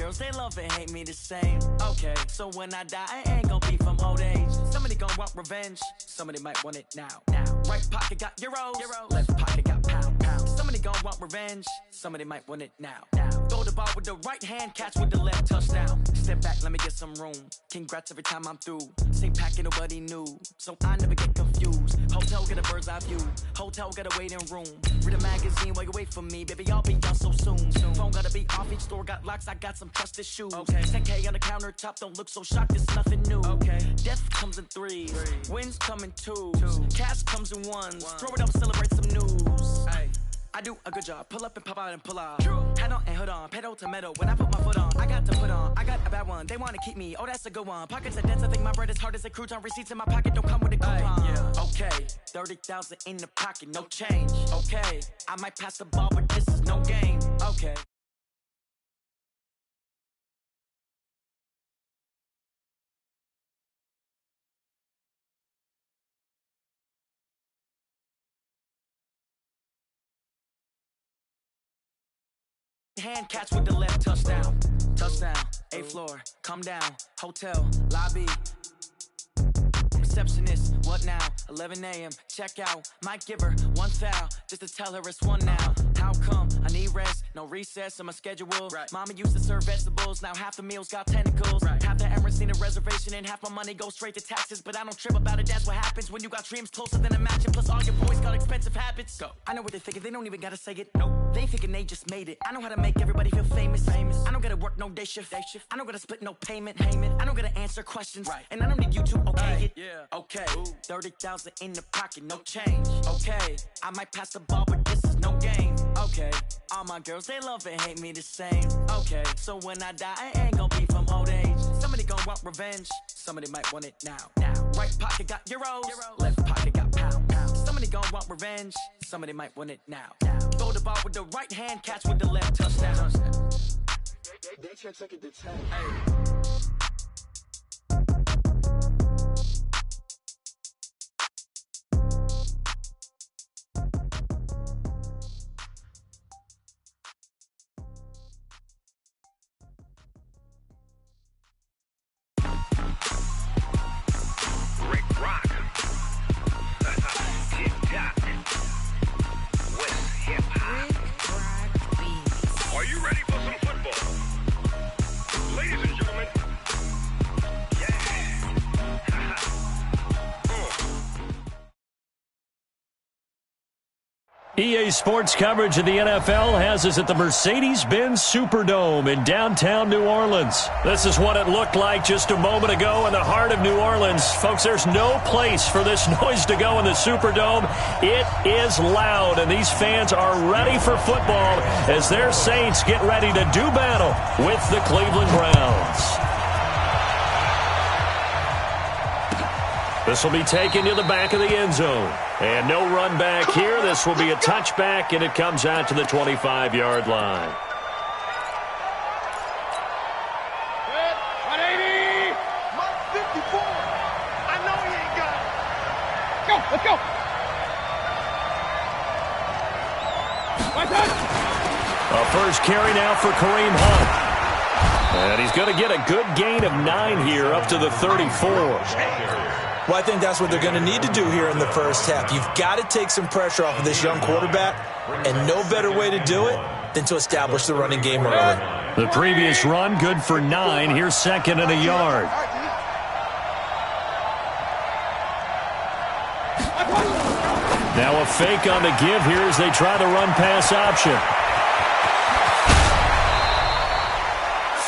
girls, they love and hate me the same. Okay, so when I die, I ain't gonna be from old age. Somebody gonna want revenge, somebody might want it now. Right pocket got euros, left pocket got pounds. Somebody gonna want revenge, somebody might want it now. Throw the ball with the right hand, catch with the left, touchdown. Step back, let me get some room. Congrats every time I'm through. Same packet, nobody knew, so I never get confused. Hotel get a bird's eye view, hotel get a waiting room. Read a magazine while you wait for me, baby, I'll be done so soon. Phone gotta be off, each store got locks, I got some trusted shoes. 10K on the countertop, don't look so shocked, it's nothing new. Death comes in threes, wins come in twos, cash comes in ones. Throw it up, celebrate some news. I do a good job, pull up and pop out and pull out. Hat on and hood on, pedal to metal. When I put my foot on, I got to put on. I got a bad one, they wanna keep me, oh that's a good one. Pockets are dense, I think my bread is hard as a crouton. Receipts in my pocket don't come with a coupon. Okay, 30,000 in the pocket, no change. Okay, I might pass the ball, but this is no game. Okay. Hand catch with the left, touchdown. Touchdown, 8th floor, come down. Hotel, lobby. Receptionist, what now? 11 a.m., check out. Might give her one foul, just to tell her it's one now. How come? I need rest, no recess in my schedule. Mama used to serve vegetables, now half the meals got tentacles. Half the Emirates need a reservation and half my money goes straight to taxes. But I don't trip about it, that's what happens when you got dreams closer than a mansion. Plus all your boys got expensive habits. Go. I know what they're thinking, they don't even gotta say it. Nope. They thinking they just made it. I know how to make everybody feel famous. I don't gotta work no day shift. I don't gotta split no payment. I don't gotta answer questions. And I don't need you to okay it. Okay, 30,000 in the pocket, no change. Okay, I might pass the ball, but this is no game. Okay, all my girls, they love and hate me the same. Okay, so when I die, I ain't gonna be from old age. Somebody gonna want revenge, somebody might want it now. Right pocket got euros, left pocket got pounds. Somebody gonna want revenge, somebody might want it now. Throw the ball with the right hand, catch with the left, touchdown. They check second to 10. Are you ready for some football? Ladies and gentlemen, EA Sports coverage of the NFL has us at the Mercedes-Benz Superdome in downtown New Orleans. This is what it looked like just a moment ago in the heart of New Orleans. Folks, there's no place for this noise to go in the Superdome. It is loud, and these fans are ready for football as their Saints get ready to do battle with the Cleveland Browns. This will be taken to the back of the end zone. And no run back here. This will be a touchback, and it comes out to the 25-yard line. 180! 154! I know he ain't got it. Go, let's go! A first carry now for Kareem Hunt. And he's going to get a good gain of 9 here up to the 34. Well, I think that's what they're going to need to do here in the first half. You've got to take some pressure off of this young quarterback, and no better way to do it than to establish the running game early. The previous run, good for 9. Here's second and a yard. Now a fake on the give here as they try the run-pass option.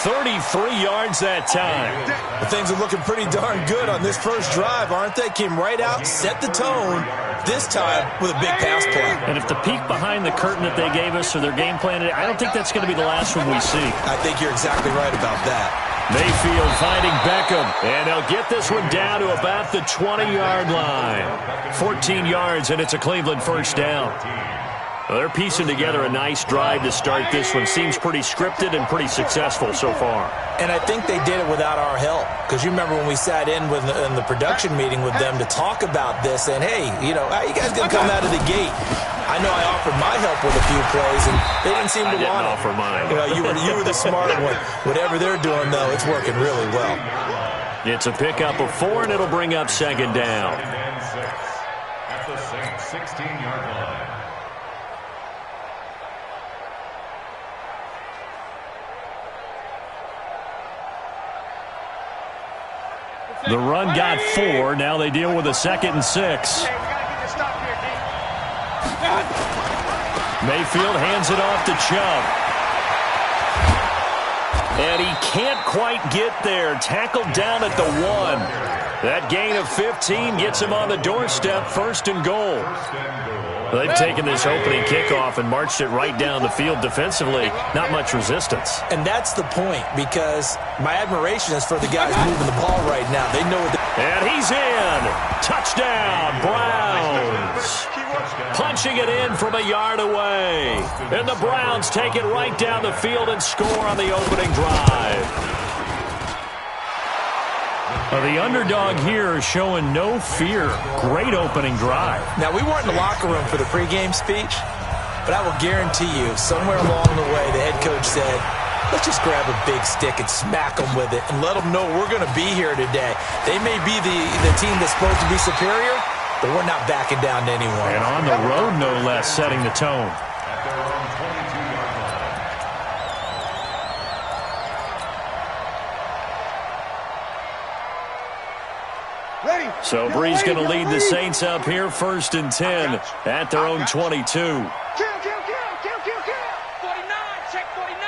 33 yards that time. Well, things are looking pretty darn good on this first drive, aren't they? Came right out, set the tone, this time with a big pass play. And if the peek behind the curtain that they gave us or their game plan, I don't think that's going to be the last one we see. I think you're exactly right about that. Mayfield finding Beckham, and they'll get this one down to about the 20-yard line. 14 yards, and it's a Cleveland first down. Well, they're piecing together a nice drive to start this one. Seems pretty scripted and pretty successful so far. And I think they did it without our help. Because you remember when we sat in the production meeting with them to talk about this, and hey, you know, how you guys going to come out of the gate? I know I offered my help with a few plays, and they didn't seem to want it. I didn't offer mine. You were the smart one. Whatever they're doing, though, it's working really well. It's a pickup of 4, and it'll bring up second down. At the 16-yard line. The run got 4. Now they deal with a 2nd and 6. Mayfield hands it off to Chubb. And he can't quite get there. Tackled down at the 1. That gain of 15 gets him on the doorstep, 1st and goal. They've taken this opening kickoff and marched it right down the field defensively. Not much resistance. And that's the point, because my admiration is for the guys moving the ball right now. They know what and he's in. Touchdown, Browns. Punching it in from a yard away. And the Browns take it right down the field and score on the opening drive. The underdog here is showing no fear. Great opening drive. Now, we weren't in the locker room for the pregame speech, but I will guarantee you, somewhere along the way, the head coach said, let's just grab a big stick and smack them with it and let them know we're going to be here today. They may be the team that's supposed to be superior, but we're not backing down to anyone. And on the road, no less, setting the tone. So Brees going to lead the Saints up here, 1st and 10 at their own 22. Kill. 49, check 49.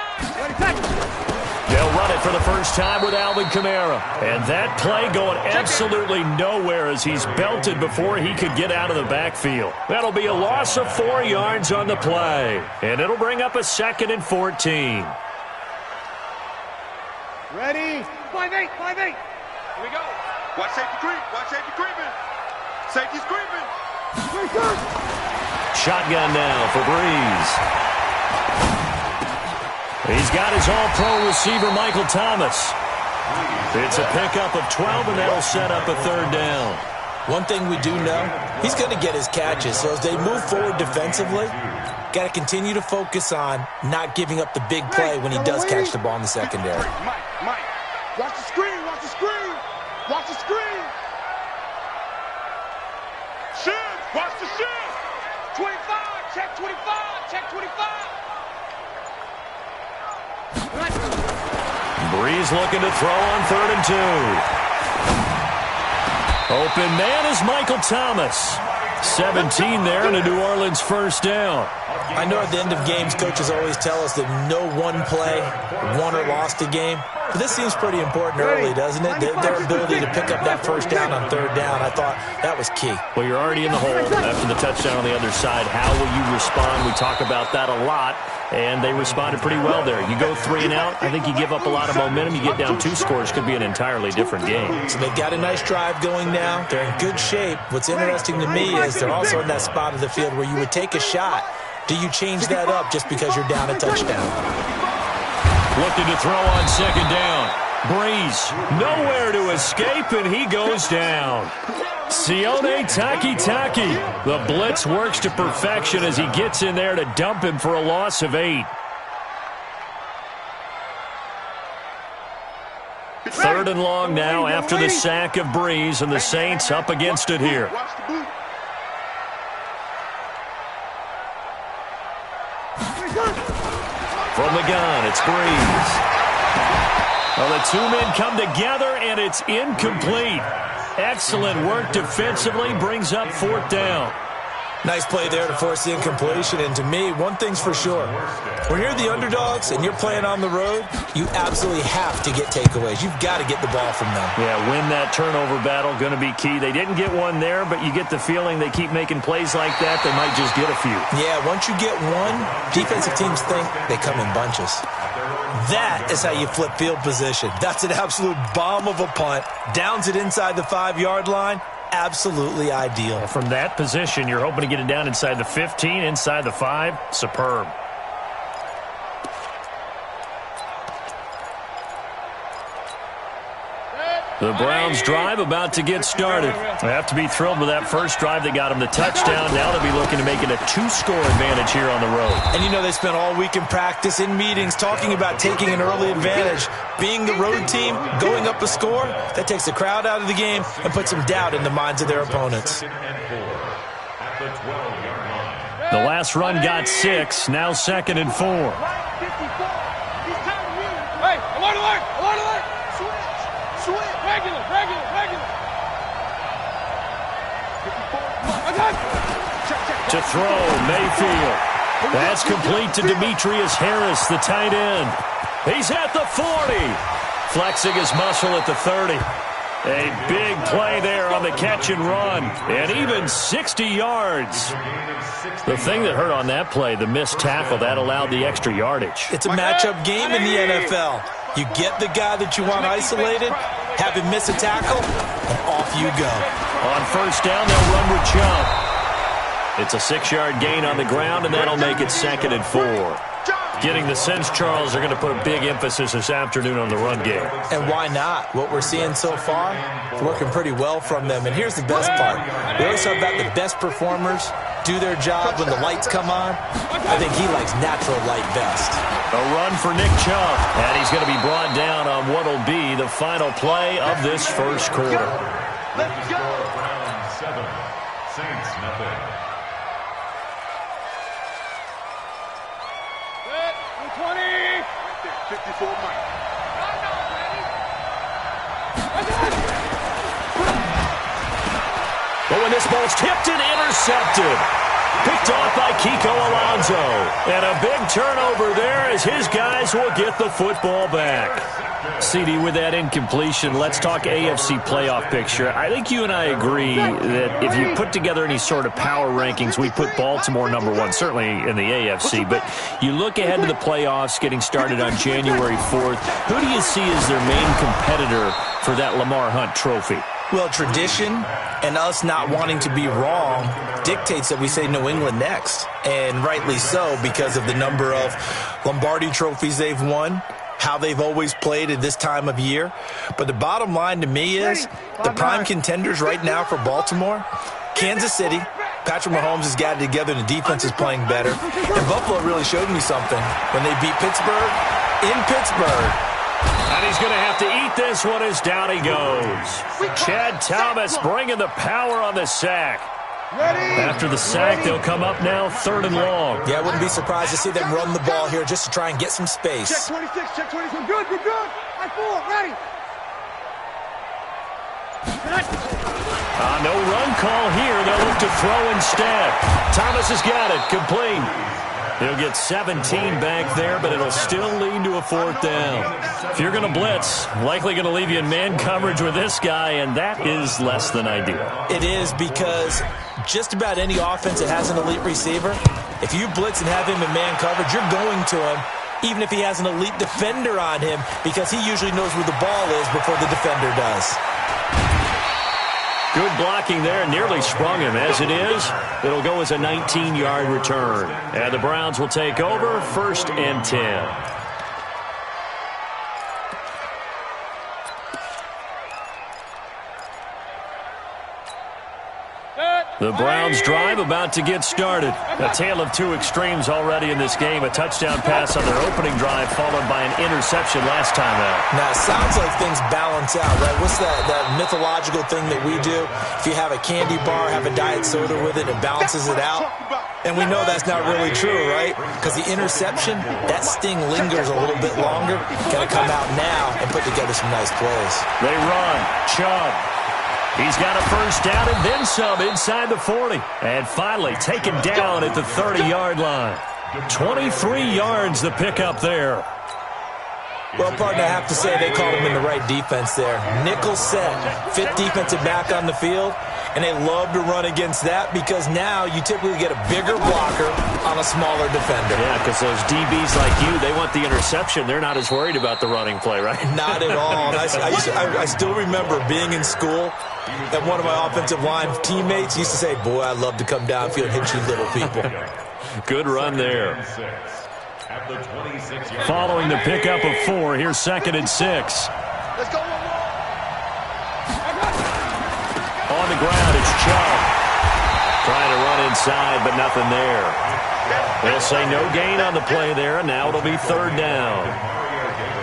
They'll run it for the first time with Alvin Kamara. And that play going absolutely nowhere as he's belted before he could get out of the backfield. That'll be a loss of 4 yards on the play. And it'll bring up a 2nd and 14. Ready? 5-8. Here we go. Watch safety creep. Watch safety creeping. Safety's creeping. Shotgun now for Brees. He's got his all-pro receiver, Michael Thomas. It's a pickup of 12, and that'll set up a 3rd down. One thing we do know, he's going to get his catches. So as they move forward defensively, got to continue to focus on not giving up the big play when he does catch the ball in the secondary. Mike. Watch the screen. Watch the screen. Shift. Watch the shift. 25. Check 25. Check 25. Brees looking to throw on 3rd and 2. Open man is Michael Thomas. 17 there and a New Orleans 1st down. I know at the end of games, coaches always tell us that no one play won or lost a game. But this seems pretty important early, doesn't it? Their ability to pick up that 1st down on 3rd down, I thought that was key. Well, you're already in the hole after the touchdown on the other side. How will you respond? We talk about that a lot, and they responded pretty well there. You go 3 and out, I think you give up a lot of momentum. You get down 2 scores, could be an entirely different game. So they've got a nice drive going now. They're in good shape. What's interesting to me is they're also in that spot of the field where you would take a shot. Do you change that up just because you're down a touchdown? Looking to throw on 2nd down. Brees, nowhere to escape, and he goes down. Sione Takitaki. The blitz works to perfection as he gets in there to dump him for a loss of 8. 3rd and long now after the sack of Brees, and the Saints up against it here. From the gun, it's Brees. Well, the 2 men come together, and it's incomplete. Excellent work defensively, brings up 4th down. Nice play there to force the incompletion, and to me, one thing's for sure. When you're the underdogs and you're playing on the road, you absolutely have to get takeaways. You've got to get the ball from them. Yeah, win that turnover battle, going to be key. They didn't get one there, but you get the feeling they keep making plays like that, they might just get a few. Yeah, once you get one, defensive teams think they come in bunches. That is how you flip field position. That's an absolute bomb of a punt. Downs it inside the 5-yard line. Absolutely ideal. From that position, you're hoping to get it down inside the 15, inside the 5. Superb. The Browns drive about to get started. They have to be thrilled with that first drive that got them the touchdown. Now they'll be looking to make it a 2-score advantage here on the road. And you know they spent all week in practice, in meetings, talking about taking an early advantage. Being the road team, going up a score, that takes the crowd out of the game and puts some doubt in the minds of their opponents. The last run got 6, now 2nd and 4. Hey, alert, alert, alert, alert. Switch. Regular. To throw, Mayfield. That's complete to Demetrius Harris, the tight end. He's at the 40. Flexing his muscle at the 30. A big play there on the catch and run. And even 60 yards. The thing that hurt on that play, the missed tackle, that allowed the extra yardage. It's a matchup game in the NFL. You get the guy that you want isolated, have him miss a tackle, and off you go. On first down, they'll run with Chubb. It's a 6-yard gain on the ground, and that'll make it 2nd and 4. Getting the sense, Charles, they're going to put a big emphasis this afternoon on the run game. And why not? What we're seeing so far, it's working pretty well from them. And here's the best part. We always talk about the best performers do their job when the lights come on. I think he likes natural light best. A run for Nick Chubb, and he's going to be brought down on what will be the final play of this first quarter. Let's go. Browns 7, Saints nothing. 20. 54 Mike. But when this ball's tipped and intercepted, picked off by Kiko Alonso. And a big turnover there as his guys will get the football back. CD, with that incompletion, let's talk AFC playoff picture. I think you and I agree that if you put together any sort of power rankings, we put Baltimore #1, certainly in the AFC. But you look ahead to the playoffs getting started on January 4th. Who do you see as their main competitor for that Lamar Hunt trophy? Well, tradition and us not wanting to be wrong dictates that we say New England next. And rightly so, because of the number of Lombardi trophies they've won, how they've always played at this time of year. But the bottom line to me is the prime contenders right now for Baltimore, Kansas City. Patrick Mahomes has got it together and the defense is playing better. And Buffalo really showed me something when they beat Pittsburgh in Pittsburgh. And he's going to have to eat this one as down he goes. Chad Thomas bringing the power on the sack. After the sack, they'll come up now 3rd and long. Yeah, I wouldn't be surprised to see them run the ball here just to try and get some space. Check 26, check 26. We're good, we're good. I 4, ready. No run call here. They'll look to throw instead. Thomas has got it. Complete. He'll get 17 back there, but it'll still lead to a 4th down. If you're going to blitz, likely going to leave you in man coverage with this guy, and that is less than ideal. It is, because just about any offense that has an elite receiver, if you blitz and have him in man coverage, you're going to him, even if he has an elite defender on him, because he usually knows where the ball is before the defender does. Good blocking there, nearly sprung him. As it is, it'll go as a 19-yard return. And the Browns will take over, 1st and 10. The Browns drive about to get started. A tale of two extremes already in this game. A touchdown pass on their opening drive followed by an interception last time out. Now, it sounds like things balance out, right? What's that mythological thing that we do? If you have a candy bar, have a diet soda with it, it balances it out. And we know that's not really true, right? Because the interception, that sting lingers a little bit longer. Got to come out now and put together some nice plays. They run. Chubb. He's got a 1st down and then some inside the 40. And finally taken down at the 30-yard line. 23 yards the pickup there. Well, partner, I have to say they called him in the right defense there. Nickel set, 5th defensive back on the field, and they love to run against that because now you typically get a bigger blocker on a smaller defender. Yeah, because those DBs like you, they want the interception. They're not as worried about the running play, right? Not at all. I still remember being in school, and one of my offensive line teammates used to say, boy, I love to come downfield and hit you little people. Good run there. Following the pickup of 4, here's 2nd and 6. Let's go. On the ground, it's Chubb. Trying to run inside, but nothing there. They'll say no gain on the play there, and now it'll be third down.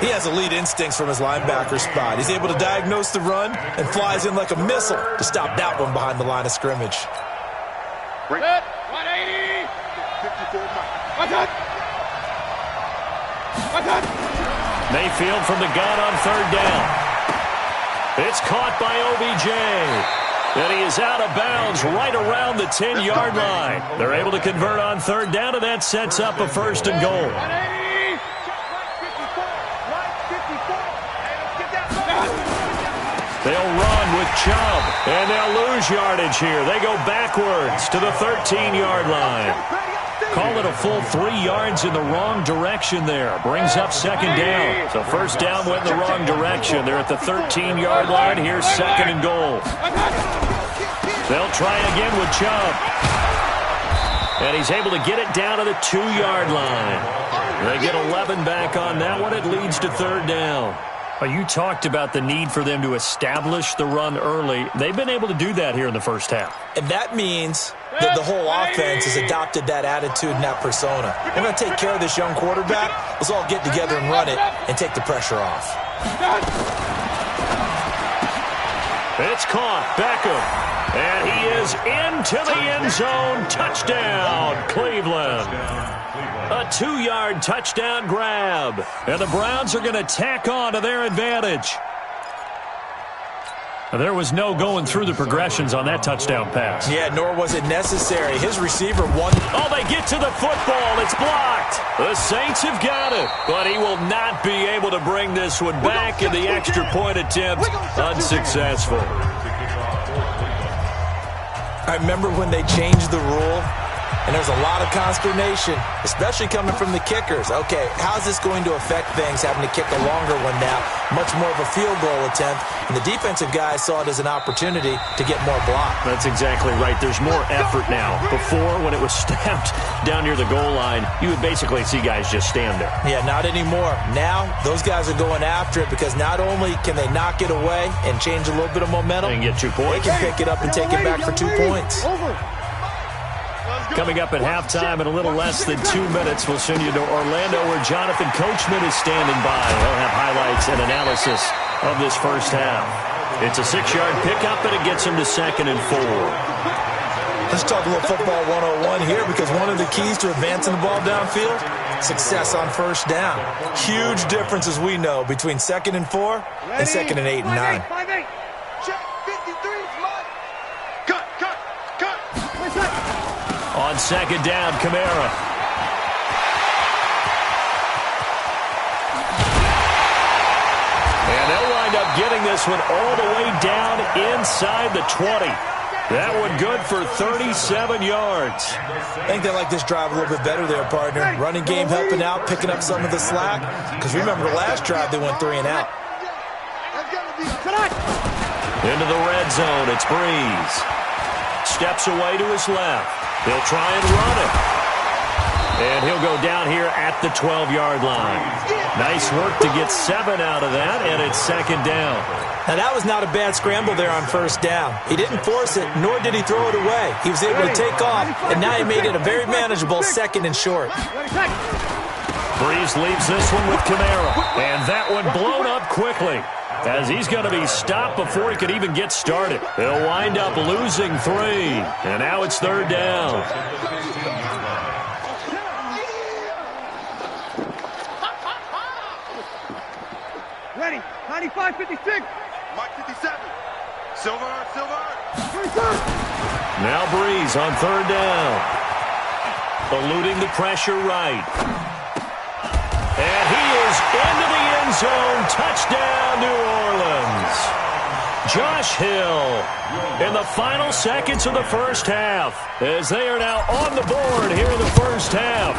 He has elite instincts from his linebacker spot. He's able to diagnose the run and flies in like a missile to stop that one behind the line of scrimmage. 180. 54 Mayfield from the gun on third down. It's caught by OBJ. And he is out of bounds right around the 10-yard line. They're able to convert on third down, and that sets up a first and goal. They'll run with Chubb, and they'll lose yardage here. They go backwards to the 13-yard line. Call it a full 3 yards in the wrong direction there. Brings up second down. So first down went in the wrong direction. They're at the 13-yard line. Here's second and goal. They'll try again with Chubb. And he's able to get it down to the 2-yard line. They get 11 back on that one. It leads to third down. You talked about the need for them to establish the run early. They've been able to do that here in the first half. And that means that the whole offense has adopted that attitude and that persona. We're going to take care of this young quarterback. Let's all get together and run it and take the pressure off. It's caught. Beckham. And he is into the end zone. Touchdown, Cleveland. A 2-yard touchdown grab. And the Browns are going to tack on to their advantage. There was no going through the progressions on that touchdown pass. Yeah, nor was it necessary. His receiver won. Oh, they get to the football. It's blocked. The Saints have got it, but he will not be able to bring this one back, and the extra point attempt unsuccessful. I remember when they changed the rule, and there was a lot of consternation, especially coming from the kickers. Okay, how's this going to affect things, having to kick a longer one now, much more of a field goal attempt, and the defensive guys saw it as an opportunity to get more block. That's exactly right. There's more effort now. Before, when it was snapped down near the goal line, you would basically see guys just stand there. Yeah, not anymore. Now, those guys are going after it because not only can they knock it away and change a little bit of momentum, and get 2 points. They can pick it up and take it back for 2 points. Coming up at halftime in a little less than 2 minutes, we'll send you to Orlando where Jonathan Coachman is standing by. He'll have highlights and analysis of this first half. It's a 6-yard pickup, and it gets him to 2nd and 4. Let's talk a little football 101 here because one of the keys to advancing the ball downfield, success on first down. Huge difference, as we know, between 2nd and 4 and 2nd and 8 and 9. On second down, Kamara. And they'll wind up getting this one all the way down inside the 20. That one good for 37 yards. I think they like this drive a little bit better there, partner. Running game helping out, picking up some of the slack. Because remember the last drive, they went 3 and out. Into the red zone, it's Breeze. Steps away to his left. He'll try and run it. And he'll go down here at the 12-yard line. Nice work to get 7 out of that, and it's second down. Now, that was not a bad scramble there on first down. He didn't force it, nor did he throw it away. He was able to take off, and now he made it a very manageable 2nd and short. Breeze leaves this one with Kamara, and that one blown up quickly, as he's going to be stopped before he could even get started. They'll wind up losing 3, and now it's third down. Ready, 95, 56. Mike 57. Silver. Now Breeze on third down. Eluding the pressure right. And he is into the end zone. Touchdown, New Orleans. Josh Hill in the final seconds of the first half, as they are now on the board here in the first half.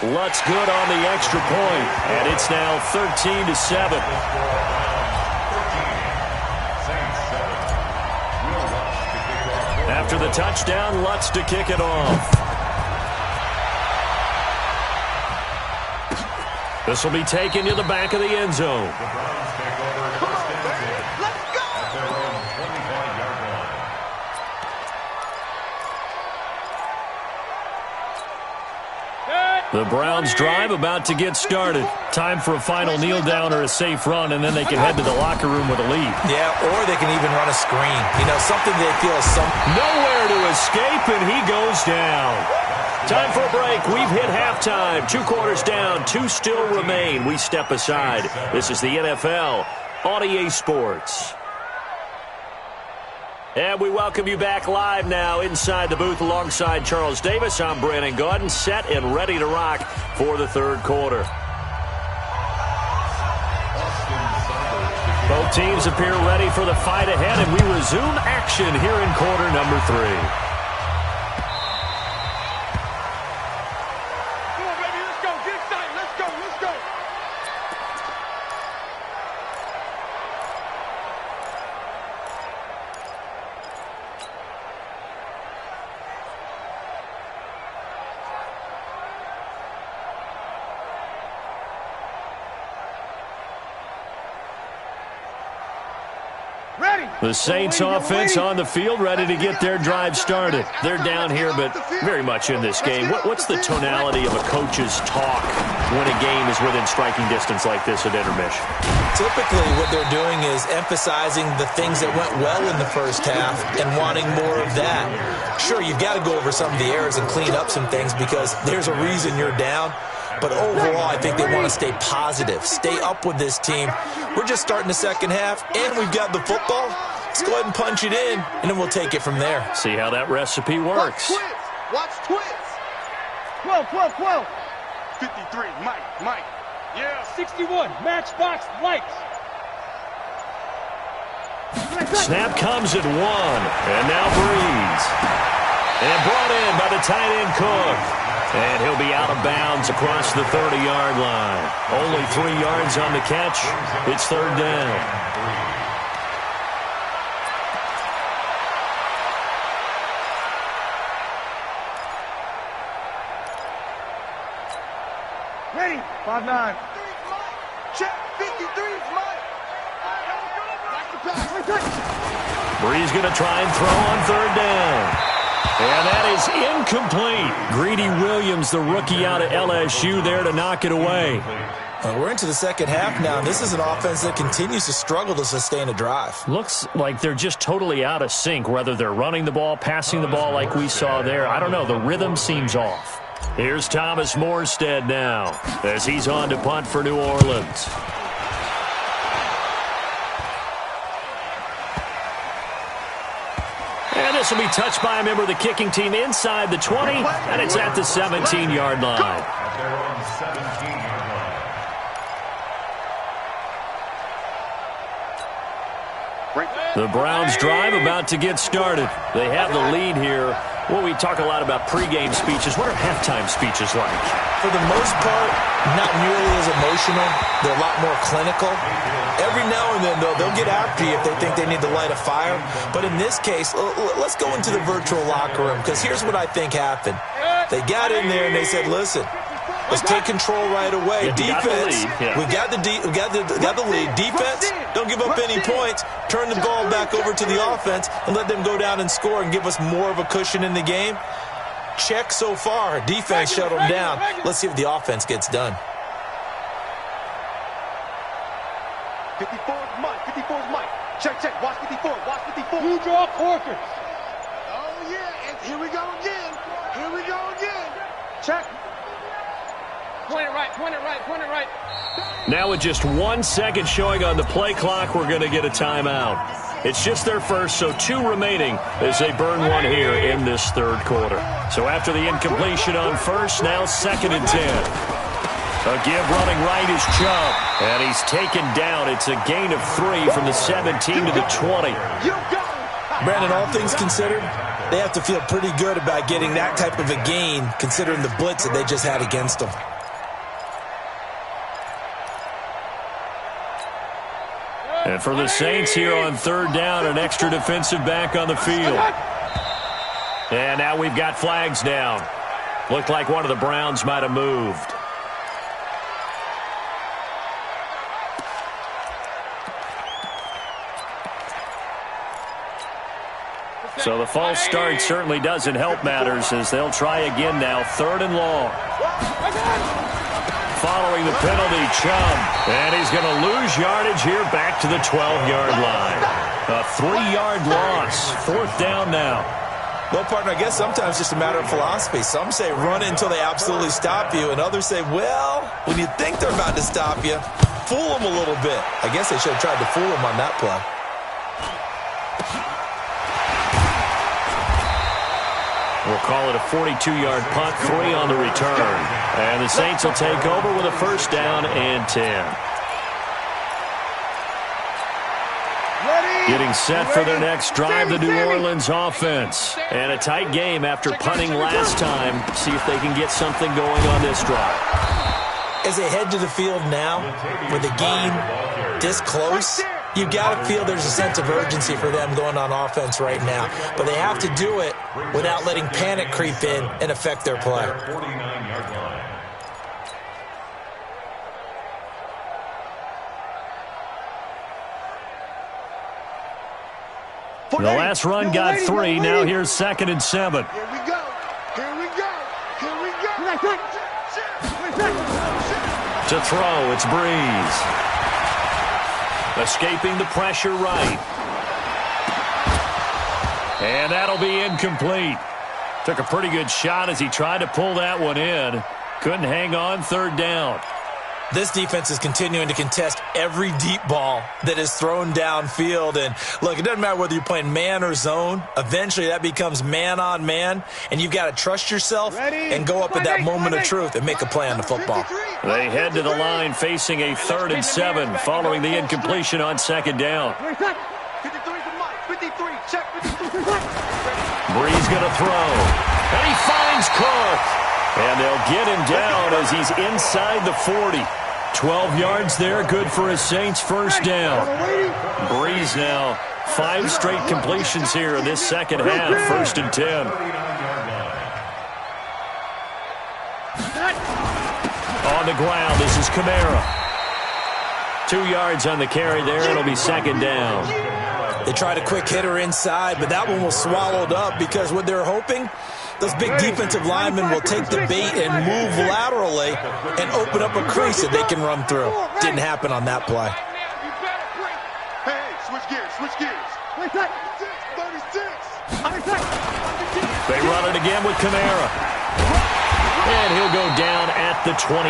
Lutz good on the extra point, and it's now 13-7. After the touchdown, Lutz to kick it off. This will be taken to the back of the end zone. The Browns drive about to get started. Time for a final kneel down or a safe run, and then they can head to the locker room with a lead. Yeah, or they can even run a screen. You know, something they feel is nowhere to escape, and he goes down. Time for a break. We've hit halftime. 2 quarters down. 2 still remain. We step aside. This is the NFL on EA Sports. And we welcome you back live now inside the booth alongside Charles Davis. I'm Brandon Gaudin, set and ready to rock for the third quarter. Both teams appear ready for the fight ahead, and we resume action here in quarter number 3. The Saints offense on the field, ready to get their drive started. They're down here, but very much in this game. What's the tonality of a coach's talk when a game is within striking distance like this at intermission? Typically, what they're doing is emphasizing the things that went well in the first half and wanting more of that. Sure, you've got to go over some of the errors and clean up some things because there's a reason you're down. But overall, I think they want to stay positive, stay up with this team. We're just starting the second half, and we've got the football. Let's go ahead and punch it in, and then we'll take it from there. See how that recipe works. Watch twins. 12, 12, 12. 53, Mike. Yeah. 61, Matchbox Lights. Snap comes at 1, and now Breeze. And brought in by the tight end Cook. And he'll be out of bounds across the 30-yard line. Only 3 yards on the catch. It's third down. Ready. 5-9. Check. 53's Mike. Breeze going to try and throw on third down. And that is incomplete. Greedy Williams, the rookie out of LSU, there to knock it away. We're into the second half now, and this is an offense that continues to struggle to sustain a drive. Looks like they're just totally out of sync, whether they're running the ball, passing the ball like we saw there. I don't know. The rhythm seems off. Here's Thomas Morstead now as he's on to punt for New Orleans. And this will be touched by a member of the kicking team inside the 20, and it's at the 17-yard line. The Browns drive about to get started. They have the lead here. Well, we talk a lot about pregame speeches. What are halftime speeches like? For the most part, not nearly as emotional. They're a lot more clinical. Every now and then, though, they'll get after you if they think they need to light a fire. But in this case, let's go into the virtual locker room, because here's what I think happened. They got in there and they said, listen, let's take control right away. Defense, we got the lead. Defense, don't give up any points. Turn the ball back over to the offense and let them go down and score and give us more of a cushion in the game. Check so far. Defense shut them down. Let's see if the offense gets done. 54's Mike. 54's Mike. Check. Watch 54. Watch 54. You draw corkers. Oh, yeah. And here we go again. Check. Point it right. Now with just 1 second showing on the play clock, we're going to get a timeout. It's just their first, so 2 remaining as they burn one here in this third quarter. So after the incompletion on first, now 2nd and 10. A give running right is Chubb, and he's taken down. It's a gain of 3 from the 17 to the 20. Brandon, all things considered, they have to feel pretty good about getting that type of a gain, considering the blitz that they just had against them. And for the Saints here on third down, an extra defensive back on the field. And now we've got flags down. Looked like one of the Browns might have moved. So the false start certainly doesn't help matters as they'll try again now. 3rd and long. Following the penalty, Chubb. And he's going to lose yardage here back to the 12-yard line. A 3-yard loss. 4th down now. Well, partner, I guess sometimes it's just a matter of philosophy. Some say run it until they absolutely stop you, and others say, well, when you think they're about to stop you, fool them a little bit. I guess they should have tried to fool them on that play. We'll call it a 42-yard punt, 3 on the return. And the Saints will take over with a 1st down and 10. Getting set for their next drive, the New Orleans offense. And a tight game after punting last time. See if they can get something going on this drive. As they head to the field now, with the game this close, you got to feel there's a sense of urgency for them going on offense right now. But they have to do it without letting panic creep in and affect their play. The last run got 3. Now here's 2nd and 7. Here we go. Here we go. Here we go. To throw, it's Breeze. Escaping the pressure right. And that'll be incomplete. Took a pretty good shot as he tried to pull that one in. Couldn't hang on, 3rd down. This defense is continuing to contest every deep ball that is thrown downfield. And, look, it doesn't matter whether you're playing man or zone. Eventually, that becomes man-on-man, and you've got to trust yourself and go up at that moment of truth and make a play on the football. They head to the line facing a 3rd and 7 following the incompletion on 2nd down. 53 to Mike. 53. Check 53. Breeze going to throw. And he finds Cook. And they'll get him down as he's inside the 40. 12 yards there, good for a Saints 1st down. Breeze now, 5 straight completions here in this second half, 1st and 10. On the ground, this is Kamara. 2 yards on the carry there, it'll be 2nd down. They tried a quick hitter inside, but that one was swallowed up because what they're hoping, those big defensive linemen will take the bait and move laterally and open up a crease that they can run through. Didn't happen on that play. Hey, switch gears, switch gears. 36. They run it again with Kamara. And he'll go down at the 28.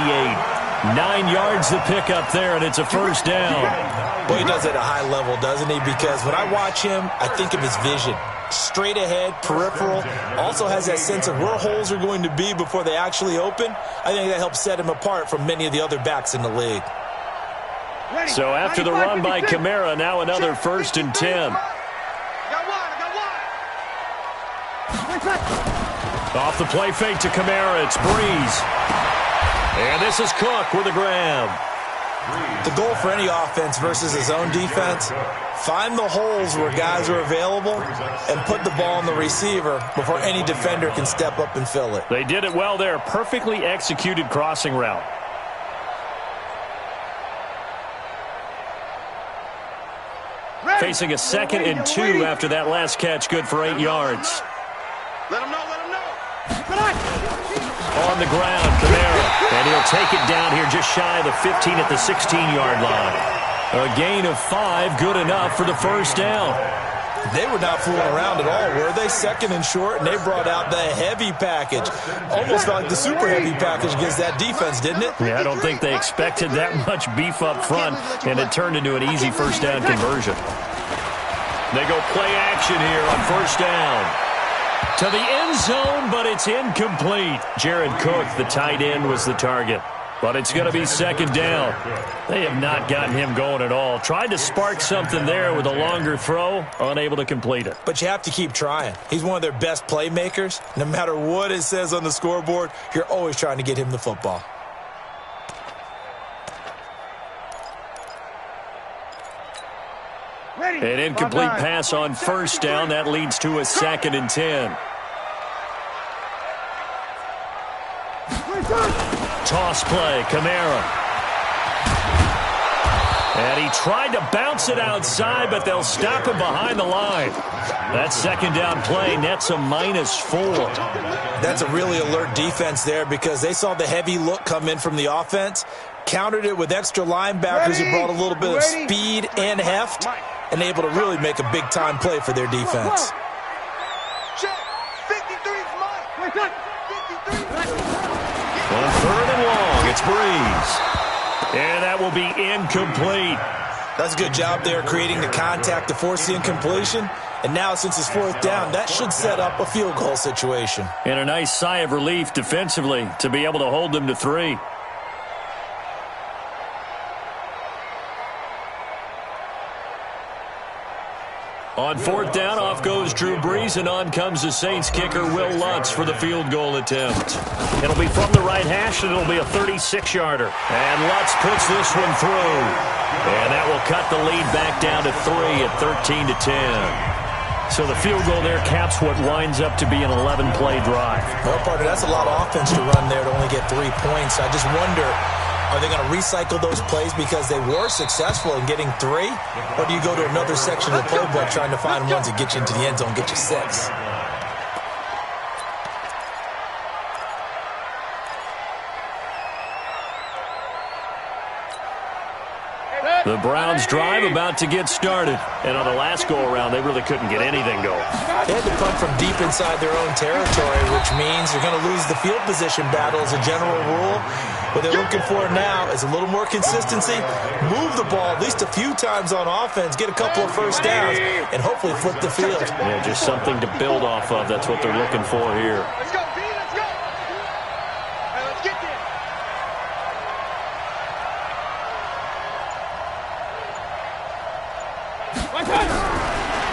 9 yards to pick up there, and it's a 1st down. Boy, he does it at a high level, doesn't he? Because when I watch him, I think of his vision. Straight ahead, peripheral, also has that sense of where holes are going to be before they actually open. I think that helps set him apart from many of the other backs in the league. So after the run by Kamara, now another 1st and 10. Off the play fake to Kamara, it's Breeze. And this is Cook with a grab. The goal for any offense versus his own defense, find the holes where guys are available and put the ball on the receiver before any defender can step up and fill it. They did it well there. Perfectly executed crossing route. Facing a 2nd and 2 after that last catch, good for 8 yards. Let him know, let him know. On the ground, Kamara. And he'll take it down here just shy of the 15 at the 16-yard line. A gain of 5, good enough for the 1st down. They were not fooling around at all, were they? 2nd and short, and they brought out the heavy package. Almost felt like the super heavy package against that defense, didn't it? Yeah, I don't think they expected that much beef up front, and it turned into an easy 1st down conversion. They go play action here on 1st down. To the end zone, but it's incomplete. Jared Cook, the tight end, was the target. But it's going to be 2nd down. They have not gotten him going at all. Tried to spark something there with a longer throw, unable to complete it. But you have to keep trying. He's one of their best playmakers. No matter what it says on the scoreboard, you're always trying to get him the football. An incomplete pass on 1st down. That leads to a 2nd and 10. Toss play, Kamara. And he tried to bounce it outside, but they'll stop him behind the line. That second down play nets a -4. That's a really alert defense there because they saw the heavy look come in from the offense, countered it with extra linebackers who brought a little bit of speed and heft, and able to really make a big-time play for their defense. On third and long, it's Breeze. And that will be incomplete. That's a good job there creating the contact to force the incompletion. And now, since it's fourth down, that should set up a field goal situation. And a nice sigh of relief defensively to be able to hold them to 3. On fourth down, off goes Drew Brees, and on comes the Saints kicker, Will Lutz, for the field goal attempt. It'll be from the right hash, and it'll be a 36-yarder. And Lutz puts this one through. And that will cut the lead back down to 3 at 13-10. So the field goal there caps what winds up to be an 11-play drive. Well, partner, that's a lot of offense to run there to only get 3 points. I just wonder, are they going to recycle those plays because they were successful in getting 3? Or do you go to another section of the playbook trying to find ones that get you into the end zone, get you 6? The Browns drive about to get started. And on the last go-around, they really couldn't get anything going. They had to punt from deep inside their own territory, which means they're going to lose the field position battle as a general rule. What they're looking for now is a little more consistency, move the ball at least a few times on offense, get a couple of first downs, and hopefully flip the field. Yeah, just something to build off of. That's what they're looking for here. Let's go, B, let's go. Hey, let's get there.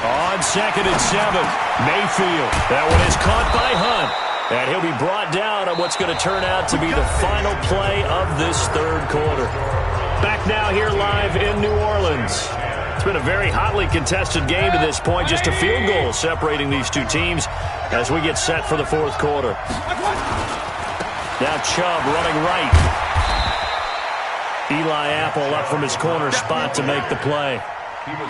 On second and 7, Mayfield. That one is caught by Hunt. And he'll be brought down on what's going to turn out to be the final play of this third quarter. Back now here live in New Orleans. It's been a very hotly contested game to this point. Just a field goal separating these two teams as we get set for the fourth quarter. Now Chubb running right. Eli Apple up from his corner spot to make the play.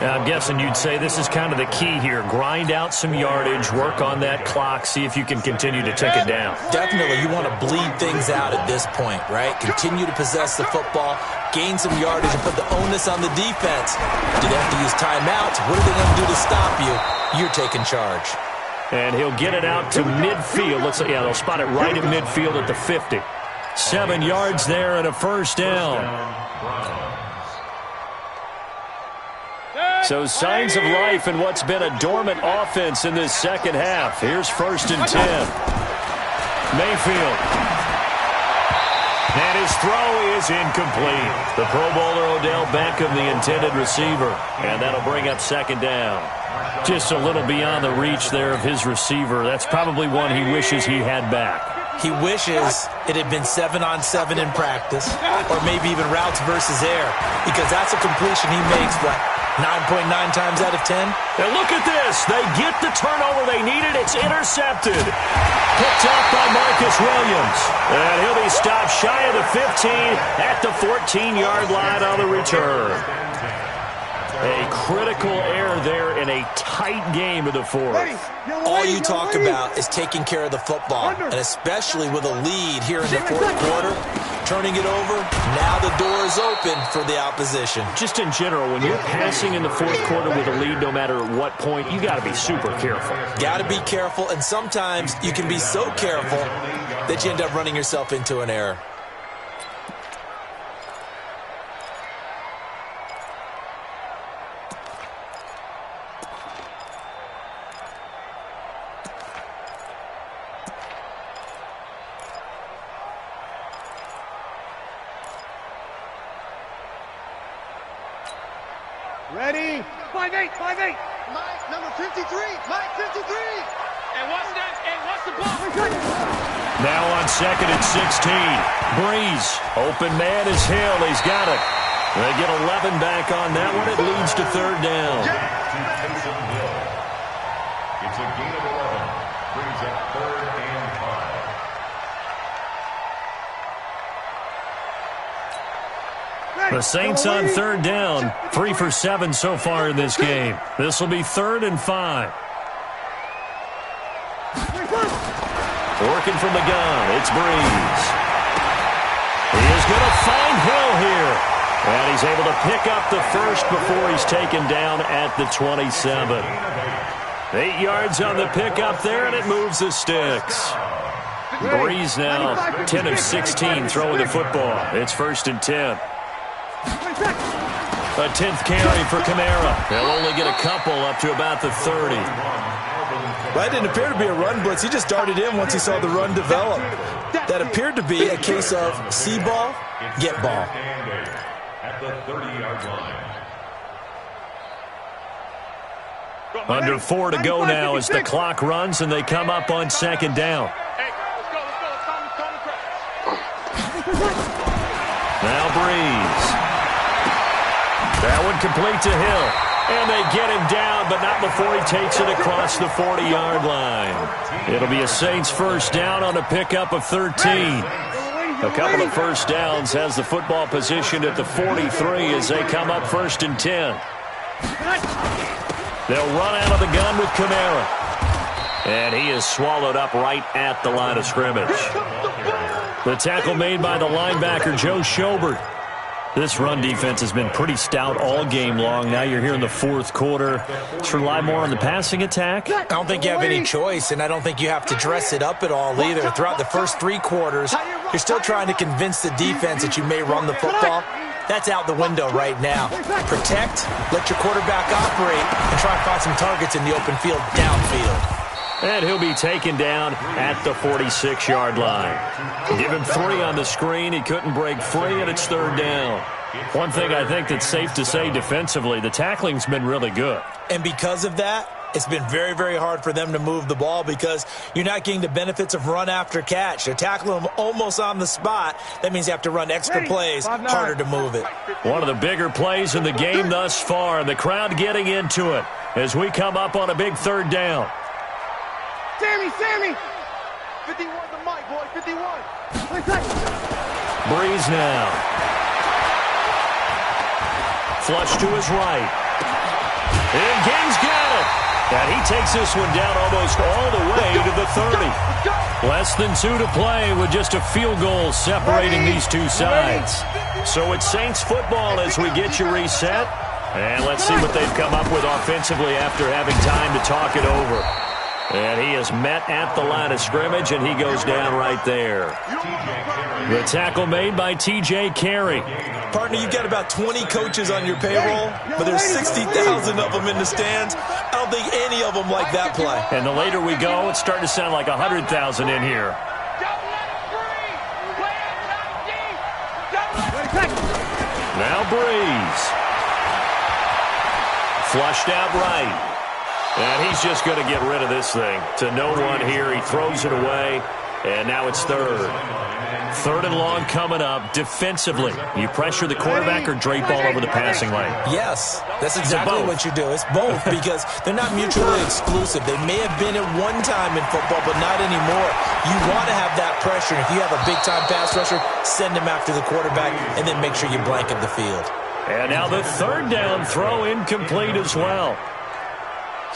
Now, I'm guessing you'd say this is kind of the key here. Grind out some yardage, work on that clock, see if you can continue to tick it down. Definitely, you want to bleed things out at this point, right? Continue to possess the football, gain some yardage, and put the onus on the defense. Do they have to use timeouts? What are they going to do to stop you? You're taking charge. And he'll get it out to midfield. Yeah, they'll spot it right at midfield at the 50. 7 yards there and a first down. So signs of life in what's been a dormant offense in this second half. Here's first and 10. Mayfield. And his throw is incomplete. The Pro Bowler Odell Beckham, the intended receiver. And that'll bring up second down. Just a little beyond the reach there of his receiver. That's probably one he wishes he had back. He wishes it had been 7-on-7 in practice, or maybe even routes versus air, because that's a completion he makes, what, 9.9 times out of 10? And look at this. They get the turnover they needed. It's intercepted. Picked up by Marcus Williams. And he'll be stopped shy of the 15 at the 14-yard line on the return. A critical error there in a tight game of the fourth. All you talk about is taking care of the football, and especially with a lead here in the fourth quarter, turning it over, now the door is open for the opposition. Just in general, when you're passing in the fourth quarter with a lead, no matter at what point, you got to be super careful. Got to be careful, and sometimes you can be so careful that you end up running yourself into an error. Ready? 5-8, 5-8. Mike, number 53. Mike, 53. And what's that? And what's the ball? Now on second and 16. Breeze. Open man is Hill. He's got it. They get 11 back on that one. It leads to third down. It's a gain of 11. Brings up third and 5. The Saints on third down, 3 for 7 so far in this game. This will be 3rd and 5. Working from the gun, it's Breeze. He is going to find Hill here. And he's able to pick up the first before he's taken down at the 27. 8 yards on the pickup there, and it moves the sticks. Breeze now 10 of 16 throwing the football. It's 1st and 10. A 10th carry for Kamara. He'll only get a couple up to about the 30. That didn't appear to be a run blitz. He just darted in once he saw the run develop. That appeared to be a case of see ball, get ball. At the 30-yard line. Under 4 to go now as the clock runs and they come up on 2nd down. Now Breeze. That one complete to Hill. And they get him down, but not before he takes it across the 40-yard line. It'll be a Saints first down on a pickup of 13. A couple of first downs has the football positioned at the 43 as they come up 1st and 10. They'll run out of the gun with Kamara. And he is swallowed up right at the line of scrimmage. The tackle made by the linebacker, Joe Schobert. This run defense has been pretty stout all game long. Now you're here in the 4th quarter. Let's rely more on the passing attack. I don't think you have any choice, and I don't think you have to dress it up at all either. Throughout the first 3 quarters, you're still trying to convince the defense that you may run the football. That's out the window right now. Protect, let your quarterback operate, and try and find some targets in the open field downfield. And he'll be taken down at the 46-yard line. Give him 3 on the screen. He couldn't break free, and it's 3rd down. One thing I think that's safe to say defensively, the tackling's been really good. And because of that, it's been very, very hard for them to move the ball because you're not getting the benefits of run after catch. They're tackling them almost on the spot. That means you have to run extra plays, harder to move it. One of the bigger plays in the game thus far, and the crowd getting into it as we come up on a big 3rd down. Sammy! 51 the mic, boy, 51. Breeze now. Flush to his right. And Ging's got it. And he takes this one down almost all the way to the 30. Less than 2 to play with just a field goal separating these two sides. So it's Saints football as we get you reset. And let's see what they've come up with offensively after having time to talk it over. And he is met at the line of scrimmage, and he goes down right there. The tackle made by T.J. Carey. Partner, you've got about 20 coaches on your payroll, but there's 60,000 of them in the stands. I don't think any of them like that play. And the later we go, it's starting to sound like 100,000 in here. Now Breeze. Flushed out right. And he's just going to get rid of this thing. To no one here. He throws it away. And now it's 3rd. 3rd and long coming up. Defensively, you pressure the quarterback or drape all over the passing lane? Yes, that's exactly what you do. It's both because they're not mutually exclusive. They may have been at one time in football, but not anymore. You want to have that pressure. If you have a big-time pass rusher, send him after the quarterback, and then make sure you blanket the field. And now the 3rd down throw incomplete as well.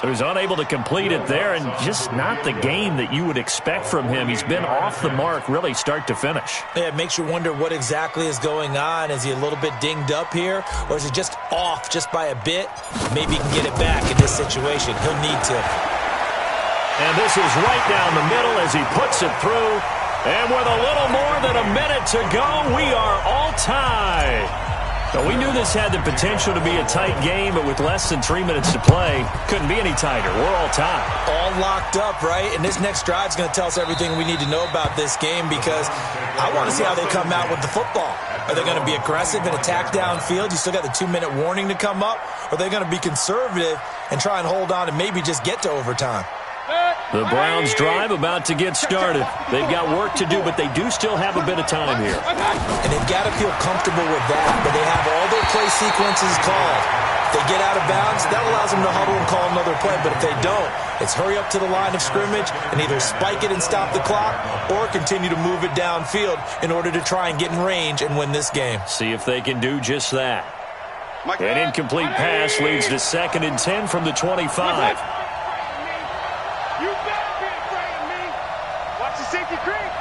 So he's unable to complete it there, and just not the game that you would expect from him. He's been off the mark really start to finish. Yeah, it makes you wonder what exactly is going on. Is he a little bit dinged up here, or is he just off just by a bit? Maybe he can get it back in this situation. He'll need to. And this is right down the middle as he puts it through. And with a little more than a minute to go, we are all tied. Now, we knew this had the potential to be a tight game, but with less than 3 minutes to play, couldn't be any tighter. We're all tied. All locked up, right? And this next drive is going to tell us everything we need to know about this game because I want to see how they come out with the football. Are they going to be aggressive and attack downfield? You still got the 2-minute warning to come up? Or are they going to be conservative and try and hold on and maybe just get to overtime? The Browns drive about to get started. They've got work to do, but they do still have a bit of time here. And they've got to feel comfortable with that, but they have all their play sequences called. If they get out of bounds, that allows them to huddle and call another play, but if they don't, It's hurry up to the line of scrimmage and either spike it and stop the clock or continue to move it downfield in order to try and get in range and win this game. See if they can do just that. An incomplete pass leads to 2nd and 10 from the 25. You better be afraid of me. Watch the safety creep.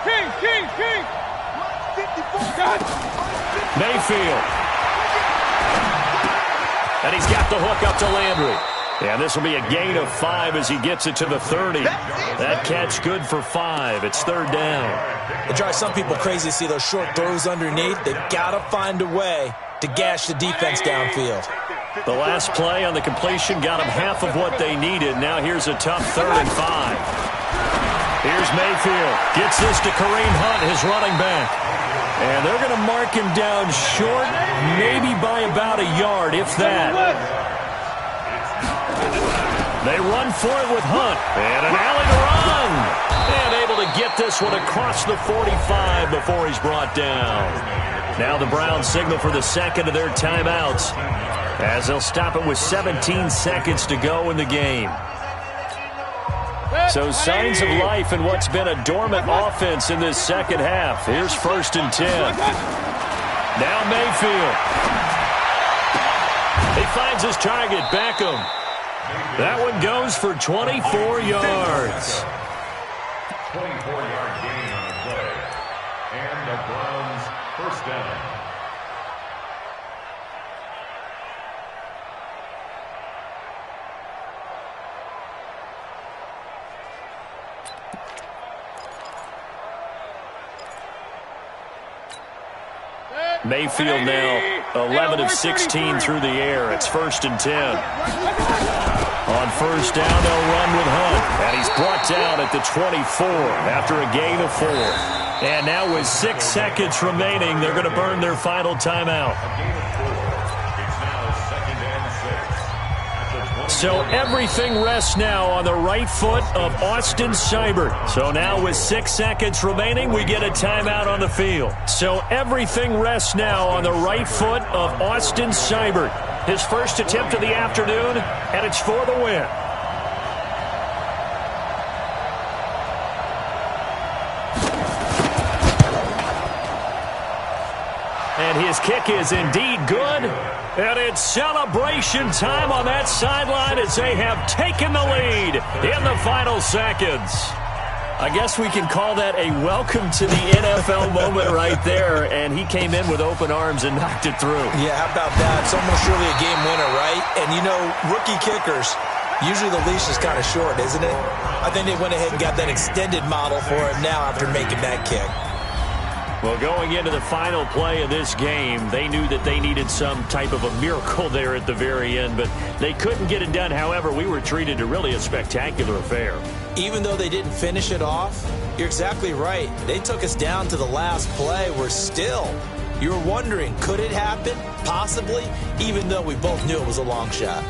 King. 54. Mayfield. And he's got the hook up to Landry. And this will be a gain of 5 as he gets it to the 30. That catch good for 5. It's 3rd down. It drives some people crazy to see those short throws underneath. They've got to find a way to gash the defense downfield. The last play on the completion got them half of what they needed. Now here's a tough 3rd and 5. Here's Mayfield. Gets this to Kareem Hunt, his running back. And they're going to mark him down short, maybe by about a yard, if that. They run for it with Hunt. And an alley to run. And able to get this one across the 45 before he's brought down. Now the Browns signal for the second of their timeouts, as they'll stop it with 17 seconds to go in the game. So signs of life in what's been a dormant offense in this second half. Here's 1st and 10. Now Mayfield. He finds his target, Beckham. That one goes for 24 yards. 24-yard gain on the play. And the Browns 1st down. Mayfield now 11 of 16 through the air. It's 1st and 10. On 1st down, they'll run with Hunt. And he's brought down at the 24 after a gain of 4. And now with 6 seconds remaining, they're going to burn their final timeout. So everything rests now on the right foot of Austin Seibert. So now with 6 seconds remaining, we get a timeout on the field. So everything rests now on the right foot of Austin Seibert. His first attempt of the afternoon, and it's for the win. And his kick is indeed good. And it's celebration time on that sideline as they have taken the lead in the final seconds. I guess we can call that a welcome to the NFL moment right there. And he came in with open arms and knocked it through. Yeah, how about that? It's almost surely a game winner, right? And, you know, rookie kickers, usually the leash is kind of short, isn't it? I think they went ahead and got that extended model for him now after making that kick. Well, going into the final play of this game, they knew that they needed some type of a miracle there at the very end, but they couldn't get it done. However, we were treated to really a spectacular affair. Even though they didn't finish it off, you're exactly right. They took us down to the last play. We're still, you were wondering, could it happen? Possibly, even though we both knew it was a long shot.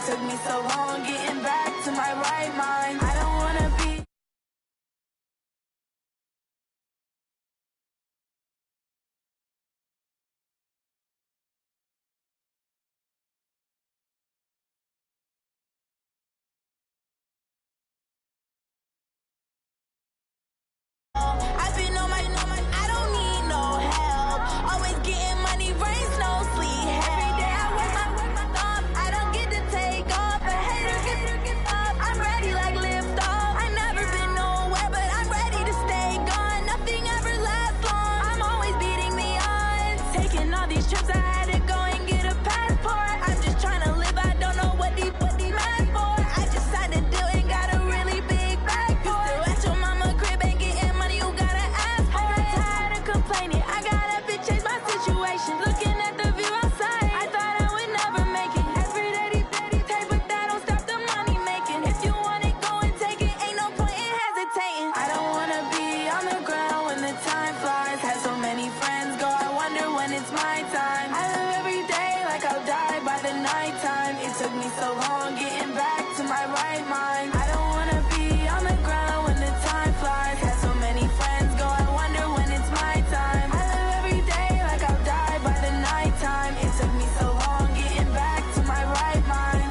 took me so long getting back to my right mind. took me so long getting back to my right mind. I don't wanna be on the ground when the time flies. Had so many friends go, I wonder when it's my time. I live every day like I'll die by the nighttime. It took me so long getting back to my right mind.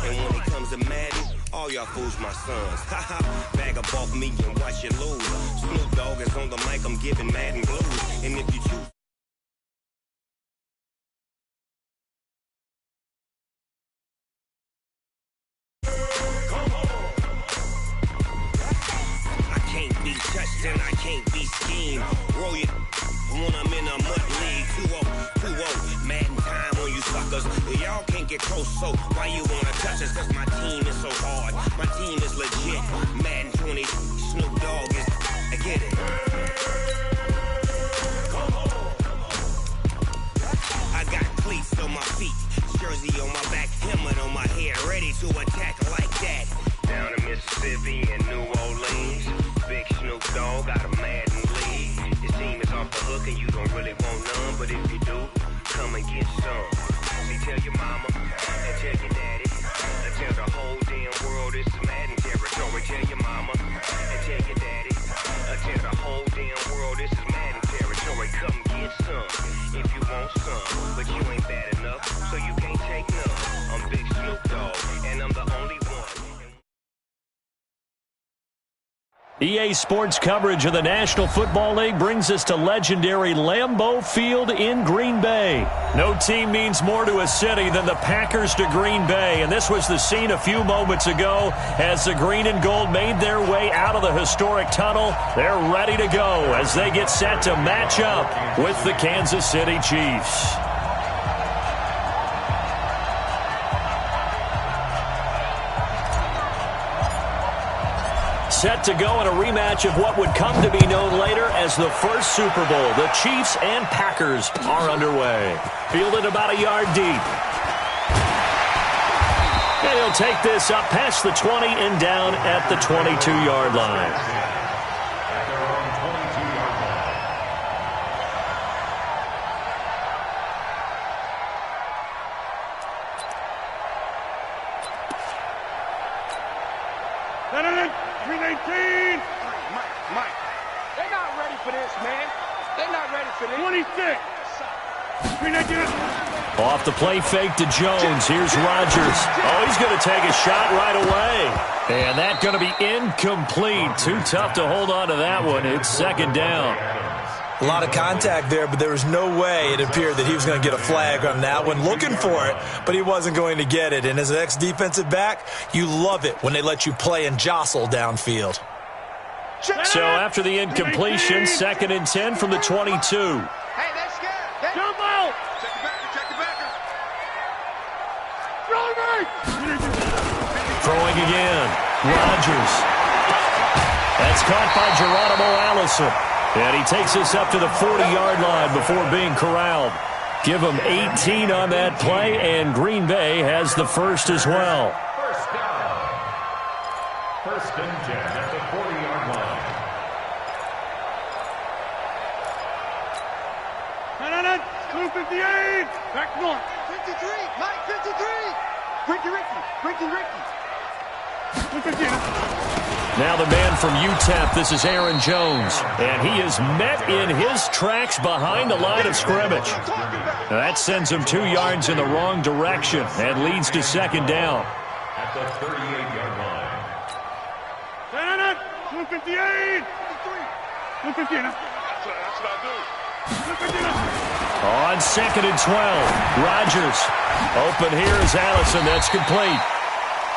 And when it comes to Madden, all y'all fools my sons. Haha, bag up off me and watch you lose. Snoop Dogg is on the mic, I'm giving Madden blues. And if you choose I can't be touched and I can't be schemed. Roll you when I'm in a mud league. 2-0, Madden time on you suckers. Y'all can't get close, so why you wanna touch us? Cause my team is so hard. My team is legit. Madden 20, Snoop Dogg is, I get it. I got cleats on my feet, jersey on my back, helmet on my head, ready to attack like that. Down in Mississippi and New Orleans, big Snoop Dogg got a Madden league. His team is off the hook and you don't really want none, but if you do, come and get some. See, tell your mama and tell your daddy, and tell the whole damn world it's Madden territory. Tell your mama and tell your daddy, and tell the whole damn world this is Madden territory. Come get some if you want some, but you ain't bad enough, so you can't take none. I'm Big Snoop Dogg, and I'm the only one. EA Sports coverage of the National Football League brings us to legendary Lambeau Field in Green Bay. No team means more to a city than the Packers to Green Bay, and this was the scene a few moments ago as the green and gold made their way out of the historic tunnel. They're ready to go as they get set to match up with the Kansas City Chiefs. Set to go in a rematch of what would come to be known later as the first Super Bowl. The Chiefs and Packers are underway. Fielded about a yard deep. And he'll take this up past the 20 and down at the 22-yard line. Mike, they're not ready for this, man. They're not ready for this. 26. Off the play fake to Jones. Here's Rodgers. Oh, he's going to take a shot right away. And that's going to be incomplete. Too tough to hold on to that one. It's second down. A lot of contact there, but there was no way it appeared that he was going to get a flag on that one. Looking for it, but he wasn't going to get it. And as an ex-defensive back, you love it when they let you play and jostle downfield. So after the incompletion, 2nd and 10 from the 22. Hey, that's good. Jump out. Check the backer. Throwing again. Rodgers. That's caught by Geronimo Allison. And he takes us up to the 40-yard line before being corralled. Give him 18 on that play, and Green Bay has the first as well. First down. 1st and 10 at the 40-yard line. Blue 58. Back north. 53. Mike 53. Ricky. Now the man from UTEP, this is Aaron Jones. And he is met in his tracks behind the line of scrimmage. Now that sends him 2 yards in the wrong direction and leads to second down. At the 38-yard line. 158! 158. That's what I do. On 2nd and 12, Rodgers. Open here is Allison. That's complete.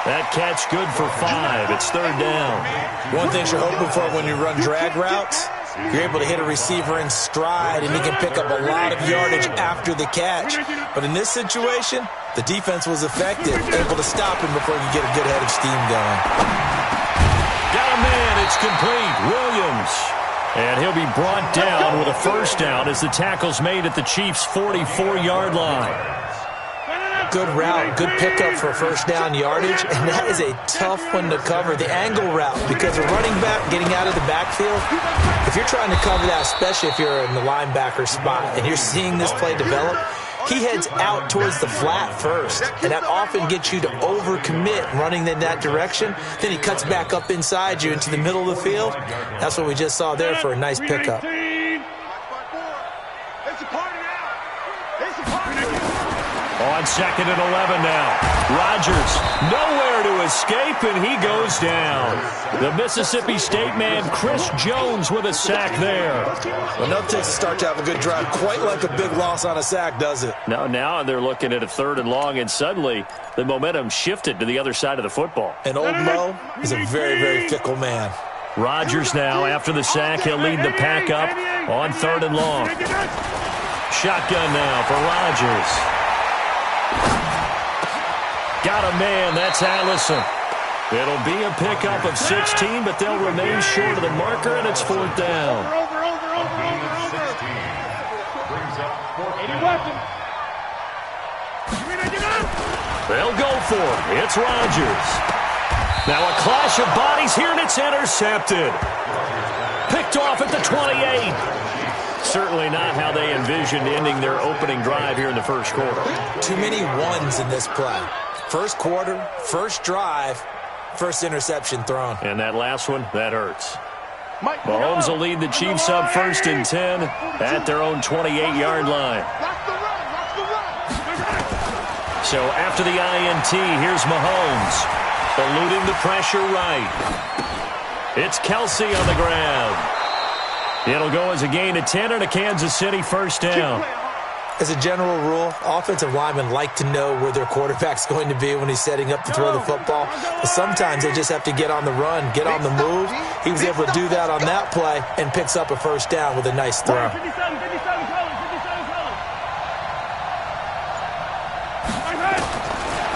That catch good for 5. It's third down. One thing you're hoping for when you run drag routes, you're able to hit a receiver in stride, and he can pick up a lot of yardage after the catch. But in this situation, the defense was effective, able to stop him before he could get a good head of steam going. Got a man. It's complete. Williams. And he'll be brought down with a first down as the tackle's made at the Chiefs' 44-yard line. Good route, good pickup for first down yardage, and that is a tough one to cover. The angle route, because a running back getting out of the backfield, if you're trying to cover that, especially if you're in the linebacker spot and you're seeing this play develop, he heads out towards the flat first, and that often gets you to overcommit running in that direction. Then he cuts back up inside you into the middle of the field. That's what we just saw there for a nice pickup. On 2nd and 11 now. Rodgers nowhere to escape, and he goes down. The Mississippi State man, Chris Jones, with a sack there. Well, nothing takes a start to have a good drive quite like a big loss on a sack, does it? Now they're looking at a 3rd and long, and suddenly the momentum shifted to the other side of the football. And old Mo is a very, very fickle man. Rodgers now, after the sack, he'll lead the pack up on 3rd and long. Shotgun now for Rodgers. Got a man, that's Allison. It'll be a pickup of 16, but they'll remain short of the marker, and it's 4th down. They'll go for it. It's Rodgers. Now a clash of bodies here, and it's intercepted. Picked off at the 28. Certainly not how they envisioned ending their opening drive here in the first quarter. Too many ones in this play. First quarter, first drive, first interception thrown. And that last one, that hurts. Mahomes will lead the Chiefs up 1st and 10 at their own 28-yard line. So after the INT, here's Mahomes, eluding the pressure right. It's Kelsey on the ground. It'll go as a gain of 10 and a Kansas City first down. As a general rule, offensive linemen like to know where their quarterback's going to be when he's setting up to throw the football. But sometimes they just have to get on the run, get on the move. He was able to do that on that play and picks up a first down with a nice throw.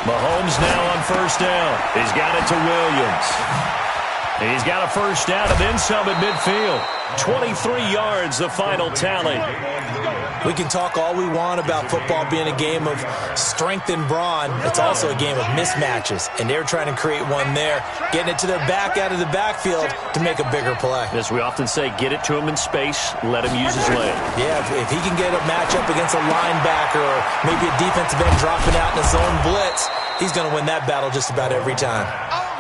Mahomes now on first down. He's got it to Williams. He's got a first down and then some at midfield. 23 yards, the final tally. We can talk all we want about football being a game of strength and brawn. It's also a game of mismatches, and they're trying to create one there, getting it to their back out of the backfield to make a bigger play. As we often say, get it to him in space, let him use his leg. Yeah, if he can get a matchup against a linebacker or maybe a defensive end dropping out in a zone blitz, he's going to win that battle just about every time.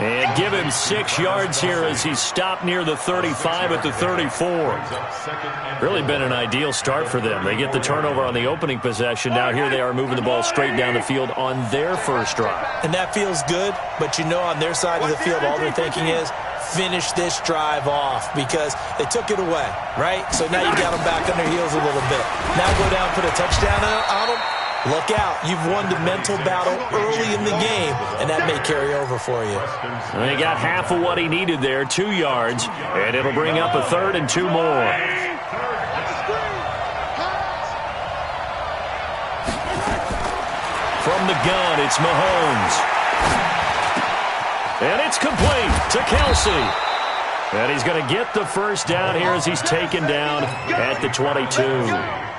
And give him 6 yards here as he stopped near the 35 at the 34. Really been an ideal start for them. They get the turnover on the opening possession. Now here they are moving the ball straight down the field on their first drive. And that feels good, but you know on their side of the field all they're thinking is finish this drive off because they took it away, right? So now you got them back on their heels a little bit. Now go down, put a touchdown on them. Look out. You've won the mental battle early in the game, and that may carry over for you. And he got half of what he needed there, 2 yards, and it'll bring up a 3rd and 2 more. From the gun, it's Mahomes. And it's complete to Kelsey. And he's going to get the first down here as he's taken down at the 22.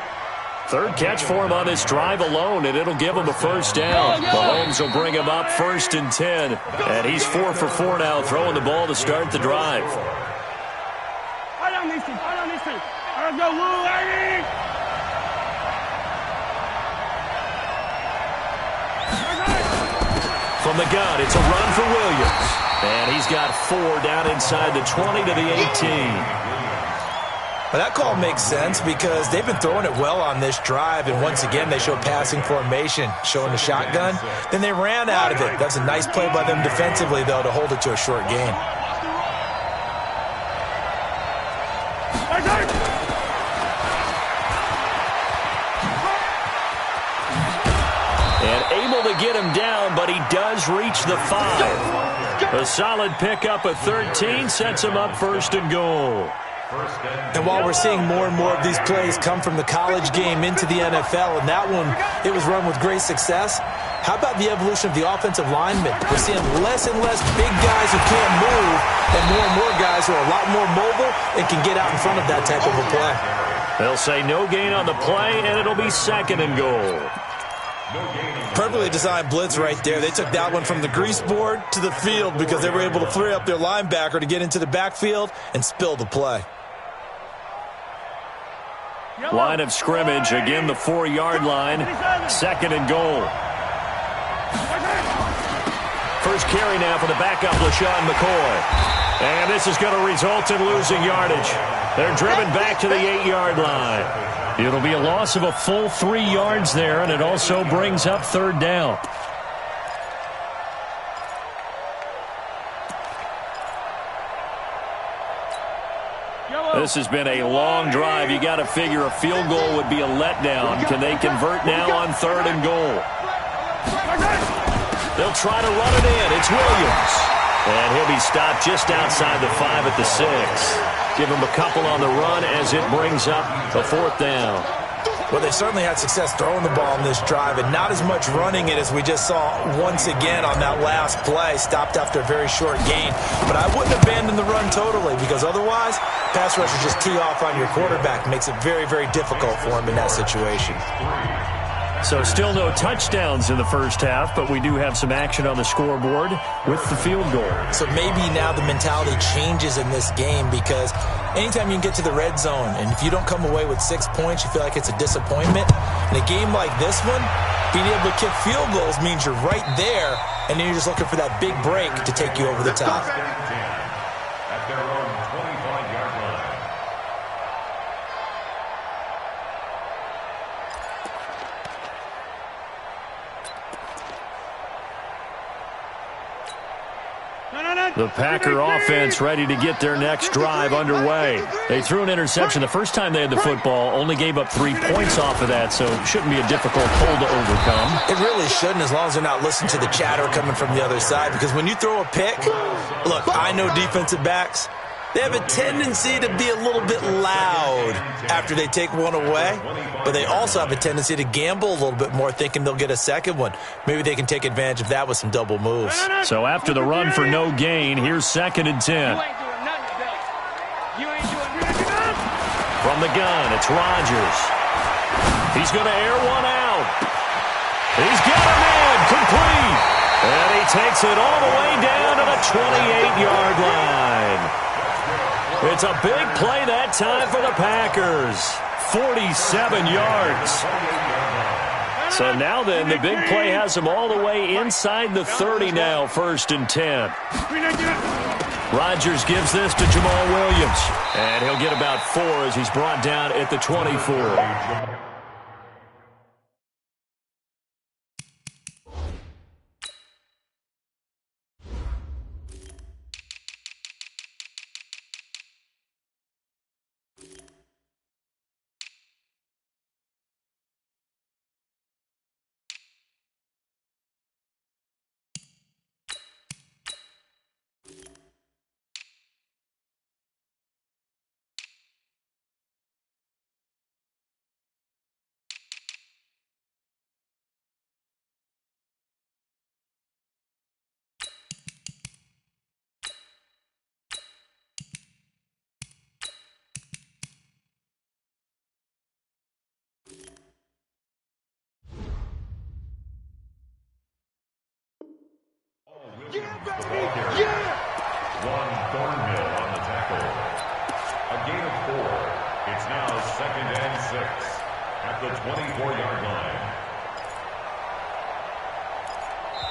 Third catch for him on this drive alone, and it'll give him a first down. Mahomes will bring him up 1st and 10, and he's 4 for 4 now, throwing the ball to start the drive. From the gun, it's a run for Williams. And he's got 4 down inside the 20 to the 18. Well, that call makes sense because they've been throwing it well on this drive, and once again they show passing formation, showing the shotgun. Then they ran out of it. That's a nice play by them defensively, though, to hold it to a short gain. And able to get him down, but he does reach the 5. A solid pickup of 13 sets him up 1st and goal. And while we're seeing more and more of these plays come from the college game into the NFL, and that one, it was run with great success, how about the evolution of the offensive linemen? We're seeing less and less big guys who can't move and more guys who are a lot more mobile and can get out in front of that type of a play. They'll say no gain on the play, and it'll be 2nd and goal. Perfectly designed blitz right there. They took that one from the grease board to the field because they were able to free up their linebacker to get into the backfield and spill the play. Line of scrimmage, again the 4-yard line, 2nd and goal. First carry now for the backup, LaShawn McCoy. And this is going to result in losing yardage. They're driven back to the 8-yard line. It'll be a loss of a full 3 yards there, and it also brings up 3rd down. This has been a long drive. You got to figure a field goal would be a letdown. Can they convert now on 3rd and goal? They'll try to run it in. It's Williams. And he'll be stopped just outside the 5 at the 6. Give him a couple on the run as it brings up the 4th down. Well, they certainly had success throwing the ball in this drive, and not as much running it as we just saw once again on that last play. Stopped after a very short gain. But I wouldn't abandon the run totally, because otherwise, pass rushers just tee off on your quarterback. Makes it very, very difficult for him in that situation. So still no touchdowns in the first half, but we do have some action on the scoreboard with the field goal. So maybe now the mentality changes in this game, because anytime you can get to the red zone, and if you don't come away with 6 points, you feel like it's a disappointment. In a game like this one, being able to kick field goals means you're right there, and then you're just looking for that big break to take you over the top. At their own 25-yard line. The Packer offense ready to get their next drive underway. They threw an interception the first time they had the football, only gave up 3 points off of that, so it shouldn't be a difficult hole to overcome. It really shouldn't, as long as they're not listening to the chatter coming from the other side, because when you throw a pick, look, I know defensive backs, they have a tendency to be a little bit loud after they take one away, but they also have a tendency to gamble a little bit more, thinking they'll get a second one. Maybe they can take advantage of that with some double moves. So after the run for no gain, here's 2nd and 10. From the gun, it's Rodgers. He's going to air one out. He's got him in, complete. And he takes it all the way down to the 28-yard line. It's a big play that time for the Packers. 47 yards. So now then, the big play has them all the way inside the 30 now, 1st and 10. Rodgers gives this to Jamal Williams. And he'll get about 4 as he's brought down at the 24. One Thornhill on the tackle. A gain of 4. It's now 2nd and 6 at the 24-yard line.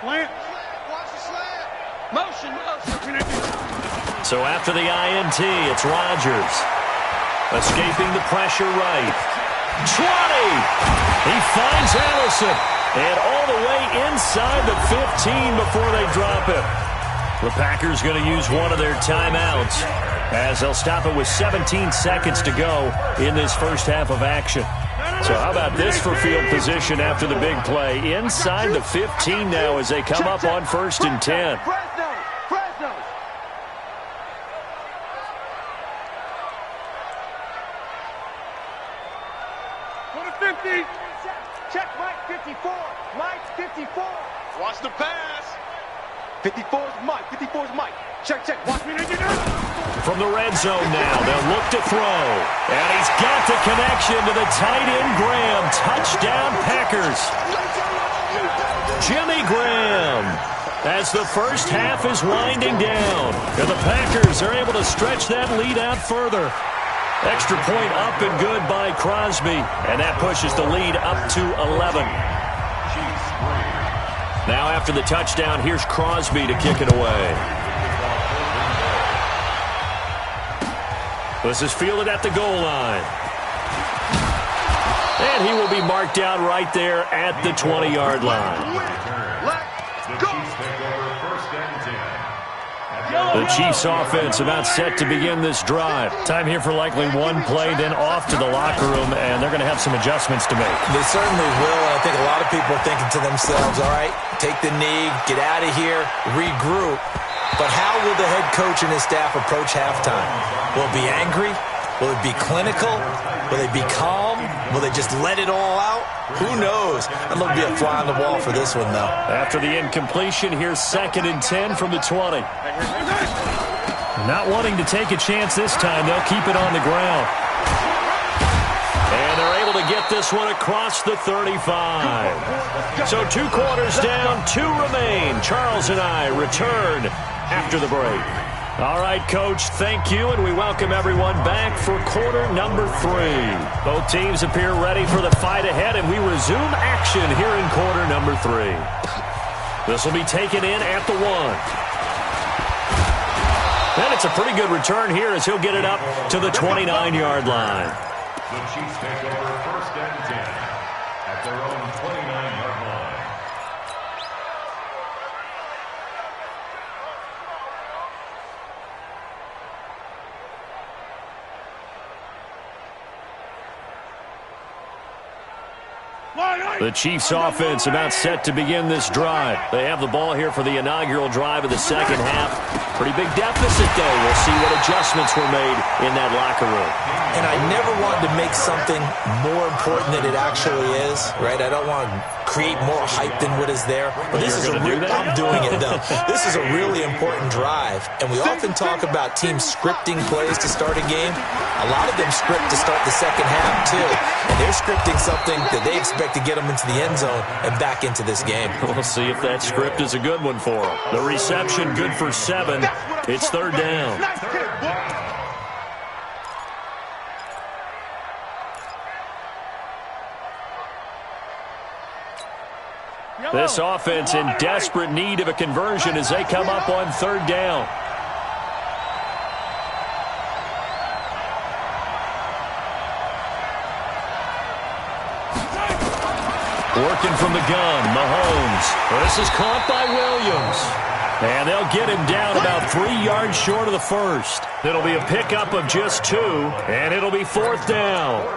Slant. Watch the slant. Motion. So after the INT, it's Rodgers. Escaping the pressure right. 20! He finds Allison. And all the way inside the 15 before they drop it. The Packers going to use one of their timeouts as they'll stop it with 17 seconds to go in this first half of action. So how about this for field position after the big play? Inside the 15 now as they come up on 1st and 10. Fresno. Go to 50. Check Mike 54. Mike 54. Watch the pass. 54's Mike. 54's Mike. Check. Watch me. From the red zone now, they'll look to throw. And he's got the connection to the tight end Graham. Touchdown Packers. Jimmy Graham. As the first half is winding down. And the Packers are able to stretch that lead out further. Extra point up and good by Crosby. And that pushes the lead up to 11. Now after the touchdown, here's Crosby to kick it away. This is fielded at the goal line. And he will be marked down right there at the 20-yard line. The Chiefs offense about set to begin this drive. Time here for likely one play, then off to the locker room, and they're going to have some adjustments to make. They certainly will, and I think a lot of people are thinking to themselves, all right, take the knee, get out of here, regroup. But how will the head coach and his staff approach halftime? Will it be angry? Will it be clinical? Will they be calm? Will they just let it all out? Who knows? I'd love to be a fly on the wall for this one, though. After the incompletion, here's 2nd and 10 from the 20. Not wanting to take a chance this time, they'll keep it on the ground. And they're able to get this one across the 35. So 2 quarters down, 2 remain. Charles and I return after the break. All right, Coach, thank you, and we welcome everyone back for quarter number 3. Both teams appear ready for the fight ahead, and we resume action here in quarter number 3. This will be taken in at the 1. And it's a pretty good return here as he'll get it up to the 29-yard line. The Chiefs take over 1st and 10 at their own 29-yard line. The Chiefs offense about set to begin this drive. They have the ball here for the inaugural drive of the second half. Pretty big deficit, though. We'll see what adjustments were made in that locker room. And I never wanted to make something more important than it actually is, right? I don't want to create more hype than what is there. But this is I'm doing it, though. This is a really important drive. And we often talk about teams scripting plays to start a game. A lot of them script to start the second half, too. And they're scripting something that they expect to get them into the end zone and back into this game. We'll see if that script is a good one for them. The reception good for 7. It's 3rd down. This offense in desperate need of a conversion as they come up on 3rd down. Working from the gun, Mahomes. This is caught by Williams. And they'll get him down about 3 yards short of the first. It'll be a pickup of just 2, and it'll be 4th down.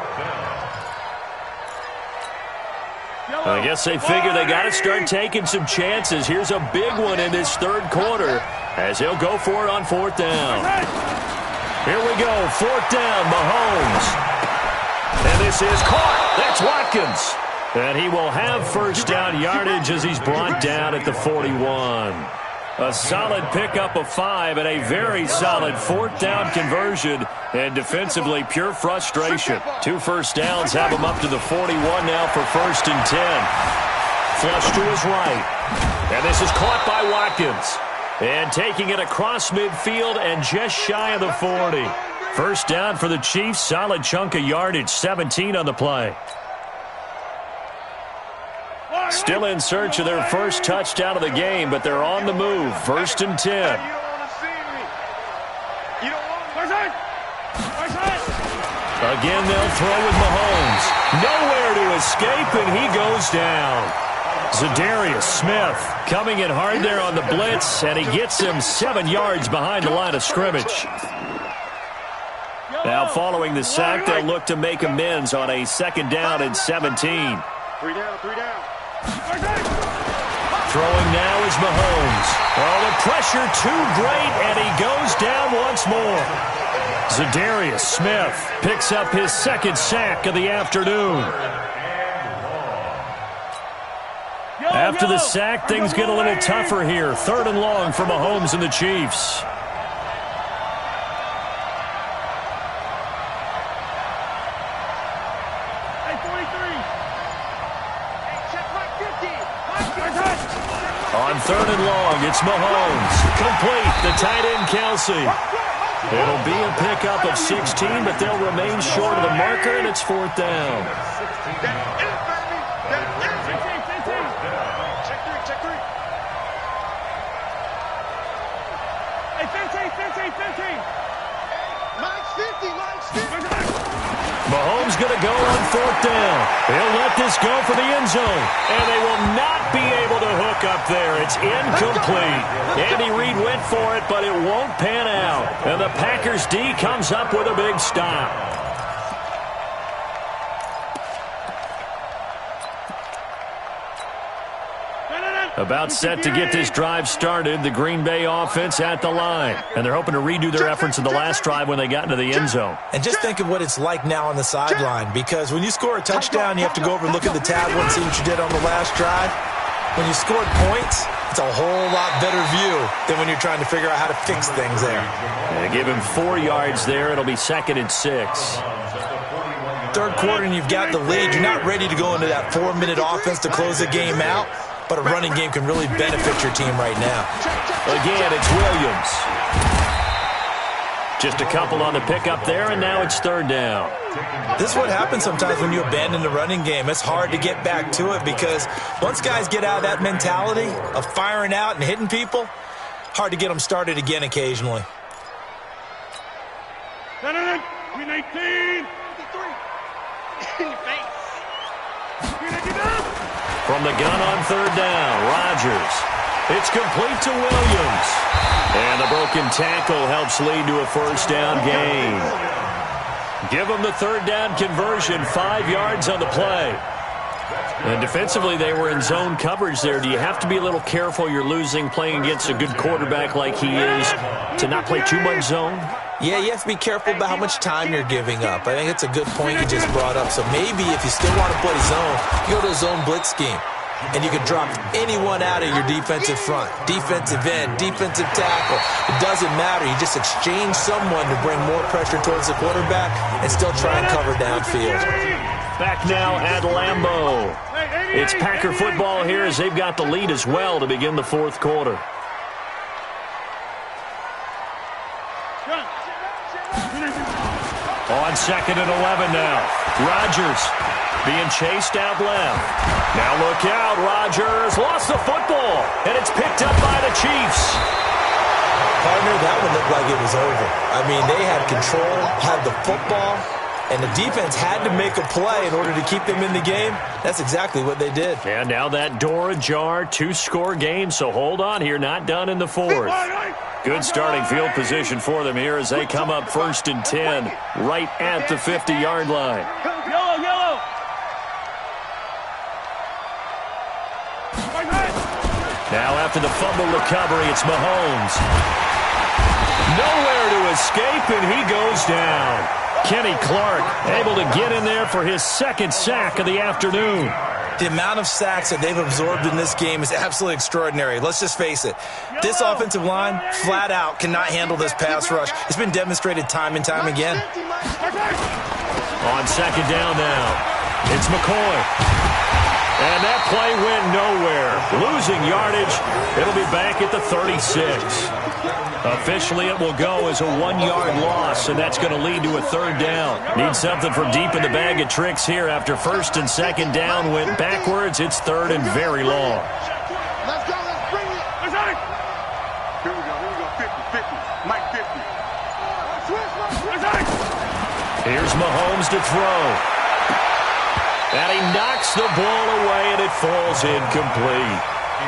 I guess they figure they got to start taking some chances. Here's a big one in this 3rd quarter as he'll go for it on 4th down. Here we go, 4th down, Mahomes. And this is caught. That's Watkins. And he will have first down yardage as he's brought down at the 41. A solid pickup of 5 and a very solid 4th down conversion. And defensively, pure frustration. 2 first downs have him up to the 41 now for 1st and 10. Flush to his right. And this is caught by Watkins. And taking it across midfield and just shy of the 40. First down for the Chiefs. Solid chunk of yardage. 17 on the play. Still in search of their first touchdown of the game, but they're on the move. 1st and 10. You don't want to see me. You don't want to. Again, they'll throw with Mahomes. Nowhere to escape, and he goes down. Zadarius Smith coming in hard there on the blitz, and he gets him 7 yards behind the line of scrimmage. Now, following the sack, they'll look to make amends on a 2nd down and 17. 3 down, 3 down. Throwing now is Mahomes. Oh, the pressure too great, and he goes down once more. Zadarius Smith picks up his 2nd sack of the afternoon. After the sack, things get a little tougher here. 3rd and long for Mahomes and the Chiefs. On 3rd and long, it's Mahomes. Complete, the tight end, Kelsey. It'll be a pickup of 16, but they'll remain short of the marker, and it's 4th down. Check 3. Hey, 15. Mine's 50. Mahomes going to go on 4th down. He'll let this go for the end zone, and they will not be able to hook up there. It's incomplete. Andy Reid went for it, but it won't pan out. And the Packers D comes up with a big stop. About set to get this drive started, the Green Bay offense at the line. And they're hoping to redo their efforts in the last drive when they got into the end zone. And just think of what it's like now on the sideline, because when you score a touchdown, you have to go over and look at the tablet and see what you did on the last drive. When you scored points, it's a whole lot better view than when you're trying to figure out how to fix things there. They give him 4 yards there. It'll be 2nd and 6. 3rd quarter and you've got the lead. You're not ready to go into that 4-minute offense to close the game out. But a running game can really benefit your team right now. Again, it's Williams. Just a couple on the pickup there, and now it's 3rd down. This is what happens sometimes when you abandon the running game. It's hard to get back to it because once guys get out of that mentality of firing out and hitting people, hard to get them started again occasionally. Green 18. From the gun on 3rd down, Rodgers. It's complete to Williams. And the broken tackle helps lead to a 1st down gain. Give them the 3rd down conversion, 5 yards on the play. And defensively, they were in zone coverage there. Do you have to be a little careful you're losing playing against a good quarterback like he is to not play too much zone? Yeah, you have to be careful about how much time you're giving up. I think it's a good point you just brought up. So maybe if you still want to play zone, you go to a zone blitz scheme. And you can drop anyone out of your defensive front. Defensive end, defensive tackle. It doesn't matter. You just exchange someone to bring more pressure towards the quarterback and still try and cover downfield. Back now at Lambeau. It's Packer football here as they've got the lead as well to begin the 4th quarter. On 2nd and 11 now. Rodgers being chased out left. Now look out. Rodgers lost the football, and it's picked up by the Chiefs. Partner, that one looked like it was over. I mean, they had control, had the football, and the defense had to make a play in order to keep them in the game. That's exactly what they did. And now that door ajar, 2-score game, so hold on here, not done in the 4th. Good starting field position for them here as they come up 1st and 10, right at the 50-yard line. Yellow. Now after the fumble recovery, it's Mahomes. Nowhere to escape, and he goes down. Kenny Clark able to get in there for his 2nd sack of the afternoon. The amount of sacks that they've absorbed in this game is absolutely extraordinary. Let's just face it. This offensive line, flat out, cannot handle this pass rush. It's been demonstrated time and time again. On 2nd down now, it's McCoy. And that play went nowhere. Losing yardage. It'll be back at the 36. Officially, it will go as a 1-yard loss, and that's going to lead to a 3rd down. Need something from deep in the bag of tricks here after 1st and 2nd down went backwards. It's 3rd and very long. Let's go. Let's bring it. Here we go. 50. Mike 50. Here's Mahomes to throw. And he knocks the ball away, and it falls incomplete.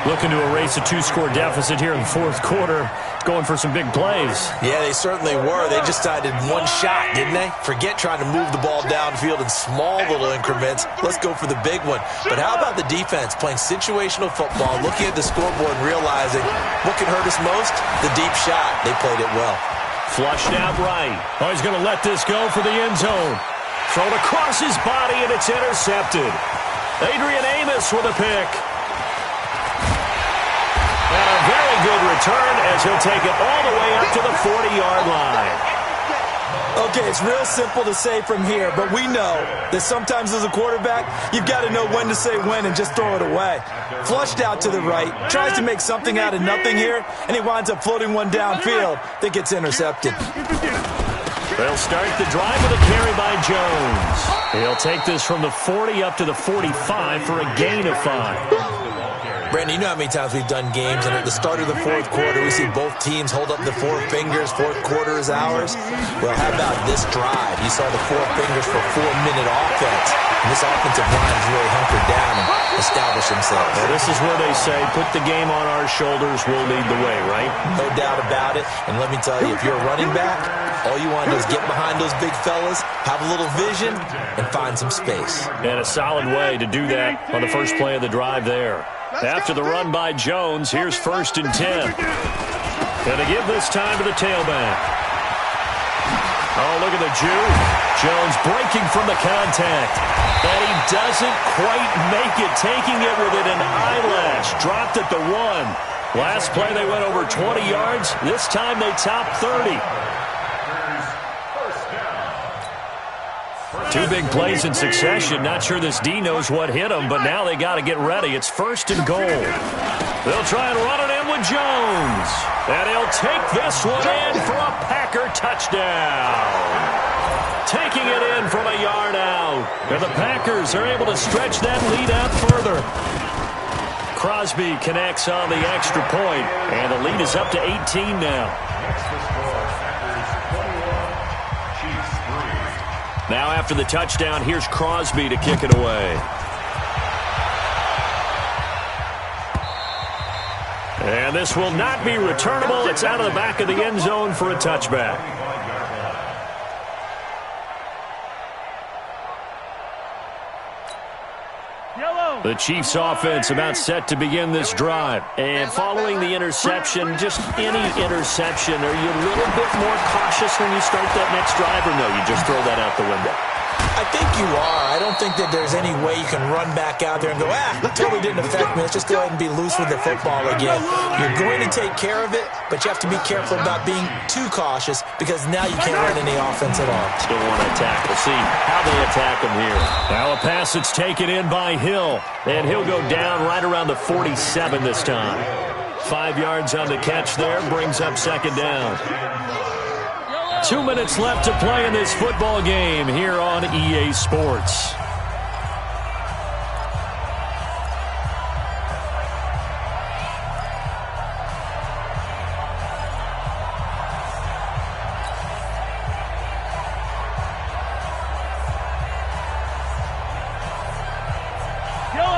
Looking to erase a 2-score deficit here in the 4th quarter. Going for some big plays. Yeah, they certainly were. They just decided one shot, didn't they? Forget trying to move the ball downfield in small little increments. Let's go for the big one. But how about the defense playing situational football, looking at the scoreboard and realizing what can hurt us most? The deep shot. They played it well. Flushed out right. Oh, he's going to let this go for the end zone. Thrown across his body, and it's intercepted. Adrian Amos with a pick. And a very good return as he'll take it all the way up to the 40-yard line. Okay, it's real simple to say from here, but we know that sometimes as a quarterback, you've got to know when to say when and just throw it away. Flushed out to the right, tries to make something out of nothing here, and he winds up floating one downfield that gets intercepted. They'll start the drive with a carry by Jones. He'll take this from the 40 up to the 45 for a gain of 5. Brandon, you know how many times we've done games, and at the start of the 4th quarter, we see both teams hold up the 4 fingers, 4th quarter is ours. Well, how about this drive? You saw the 4 fingers for 4-minute offense. And this offensive line has really hunkered down and established themselves. Well, this is where they say, put the game on our shoulders, we'll lead the way, right? No doubt about it. And let me tell you, if you're a running back, all you want to do is get behind those big fellas, have a little vision, and find some space. And a solid way to do that on the first play of the drive there. After the run by Jones, here's 1st and 10. Gonna give this time to the tailback. Oh, look at the Jew. Jones breaking from the contact. And he doesn't quite make it, taking it within an eyelash. Dropped at the 1. Last play they went over 20 yards. This time they topped 30. 2 big plays in succession. Not sure this D knows what hit him, but now they got to get ready. It's 1st and goal. They'll try and run it in with Jones. And he'll take this one in for a Packer touchdown. Taking it in from a yard out. And the Packers are able to stretch that lead out further. Crosby connects on the extra point, and the lead is up to 18 now. Now after the touchdown, here's Crosby to kick it away. And this will not be returnable. It's out of the back of the end zone for a touchback. The Chiefs offense about set to begin this drive. And following the interception, just any interception, are you a little bit more cautious when you start that next drive, or no, you just throw that out the window? I think you are. I don't think that there's any way you can run back out there and go, it totally didn't affect me. Let's just go ahead and be loose with the football again. You're going to take care of it, but you have to be careful about being too cautious because now you can't run any offense at all. Still want to attack. We'll see how they attack him here. Now a pass that's taken in by Hill, and he'll go down right around the 47 this time. 5 yards on the catch there, brings up 2nd down. 2 minutes left to play in this football game here on EA Sports.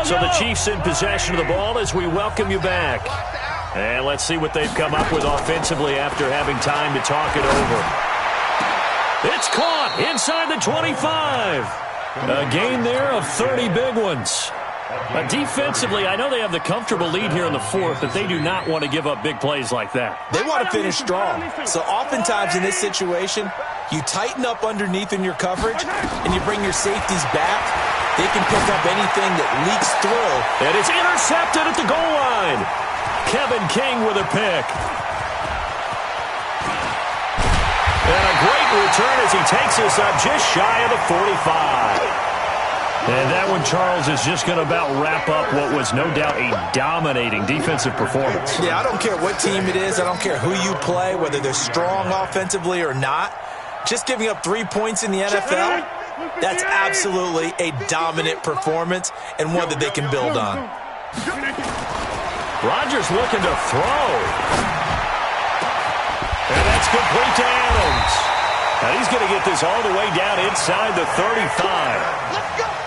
So the Chiefs in possession of the ball as we welcome you back. And let's see what they've come up with offensively after having time to talk it over. It's caught inside the 25. A gain there of 30 big ones. Defensively, I know they have the comfortable lead here in the 4th, but they do not want to give up big plays like that. They want to finish strong. So oftentimes in this situation, you tighten up underneath in your coverage, and you bring your safeties back. They can pick up anything that leaks through. And it's intercepted at the goal line. Kevin King with a pick. And a great return as he takes us up just shy of the 45. And that one, Charles, is just going to about wrap up what was no doubt a dominating defensive performance. Yeah, I don't care what team it is. I don't care who you play, whether they're strong offensively or not. Just giving up 3 points in the NFL, that's absolutely a dominant performance and one that they can build on. Rodgers looking to throw. And that's complete to Adams. And he's going to get this all the way down inside the 35.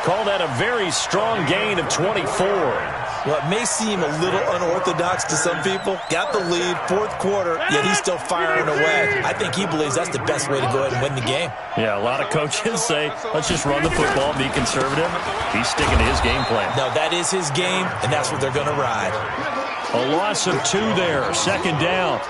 Call that a very strong gain of 24. Well, it may seem a little unorthodox to some people. Got the lead, fourth quarter, yet he's still firing away. I think he believes that's the best way to go ahead and win the game. Yeah, a lot of coaches say, let's just run the football, be conservative. He's sticking to his game plan. No, that is his game, and that's what they're going to ride. A loss of 2 there, second down.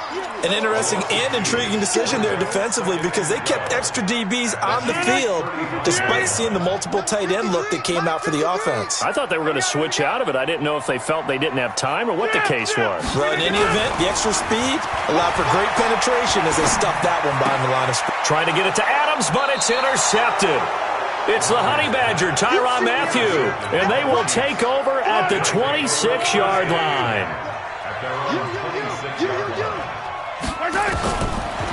An interesting and intriguing decision there defensively because they kept extra DBs on the field despite seeing the multiple tight end look that came out for the offense. I thought they were going to switch out of it. I didn't know if they felt they didn't have time or what the case was. Well, in any event, the extra speed allowed for great penetration as they stuffed that one behind the line of scrimmage. Trying to get it to Adams, but it's intercepted. It's the Honey Badger, Tyrann Mathieu, and they will take over at the 26-yard line.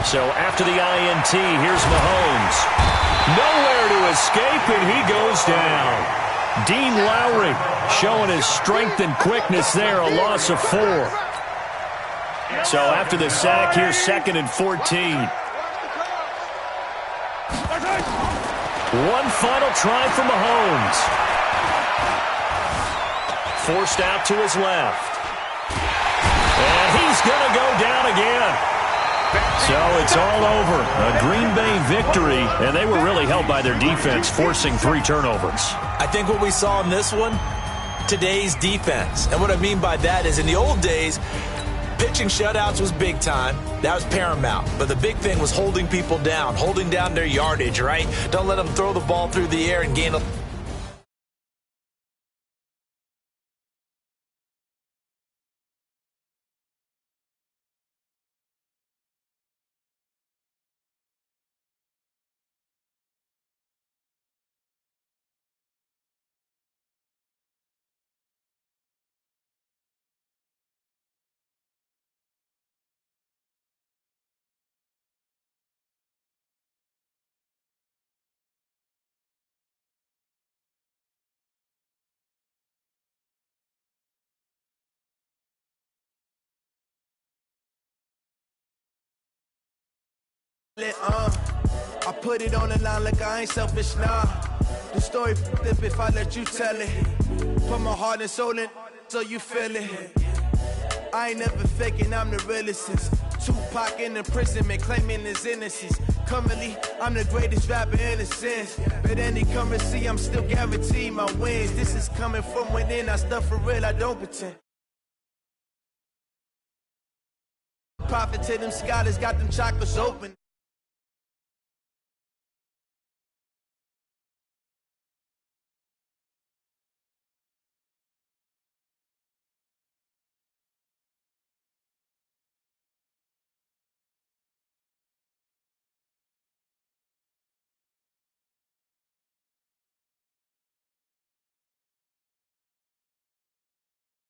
So after the INT, here's Mahomes. Nowhere to escape, and he goes down. Dean Lowry showing his strength and quickness there, a loss of 4. So after the sack, here's 2nd and 14. One final try for Mahomes. Forced out to his left. And he's going to go down again. So it's all over. A Green Bay victory, and they were really helped by their defense, forcing 3 turnovers. I think what we saw in this one, today's defense. And what I mean by that is in the old days, pitching shutouts was big time. That was paramount. But the big thing was holding people down, holding down their yardage, right? Don't let them throw the ball through the air and gain a... I put it on the line like I ain't selfish, nah. The story flip if I let you tell it. Put my heart and soul in so you feel it. I ain't never faking, I'm the realest since Tupac in imprisonment, claiming his innocence. Currently, I'm the greatest rapper in a sense. But any currency, I'm still guaranteed my wins. This is coming from within, I stuff for real, I don't pretend. Profit to them scholars, got them chakras open.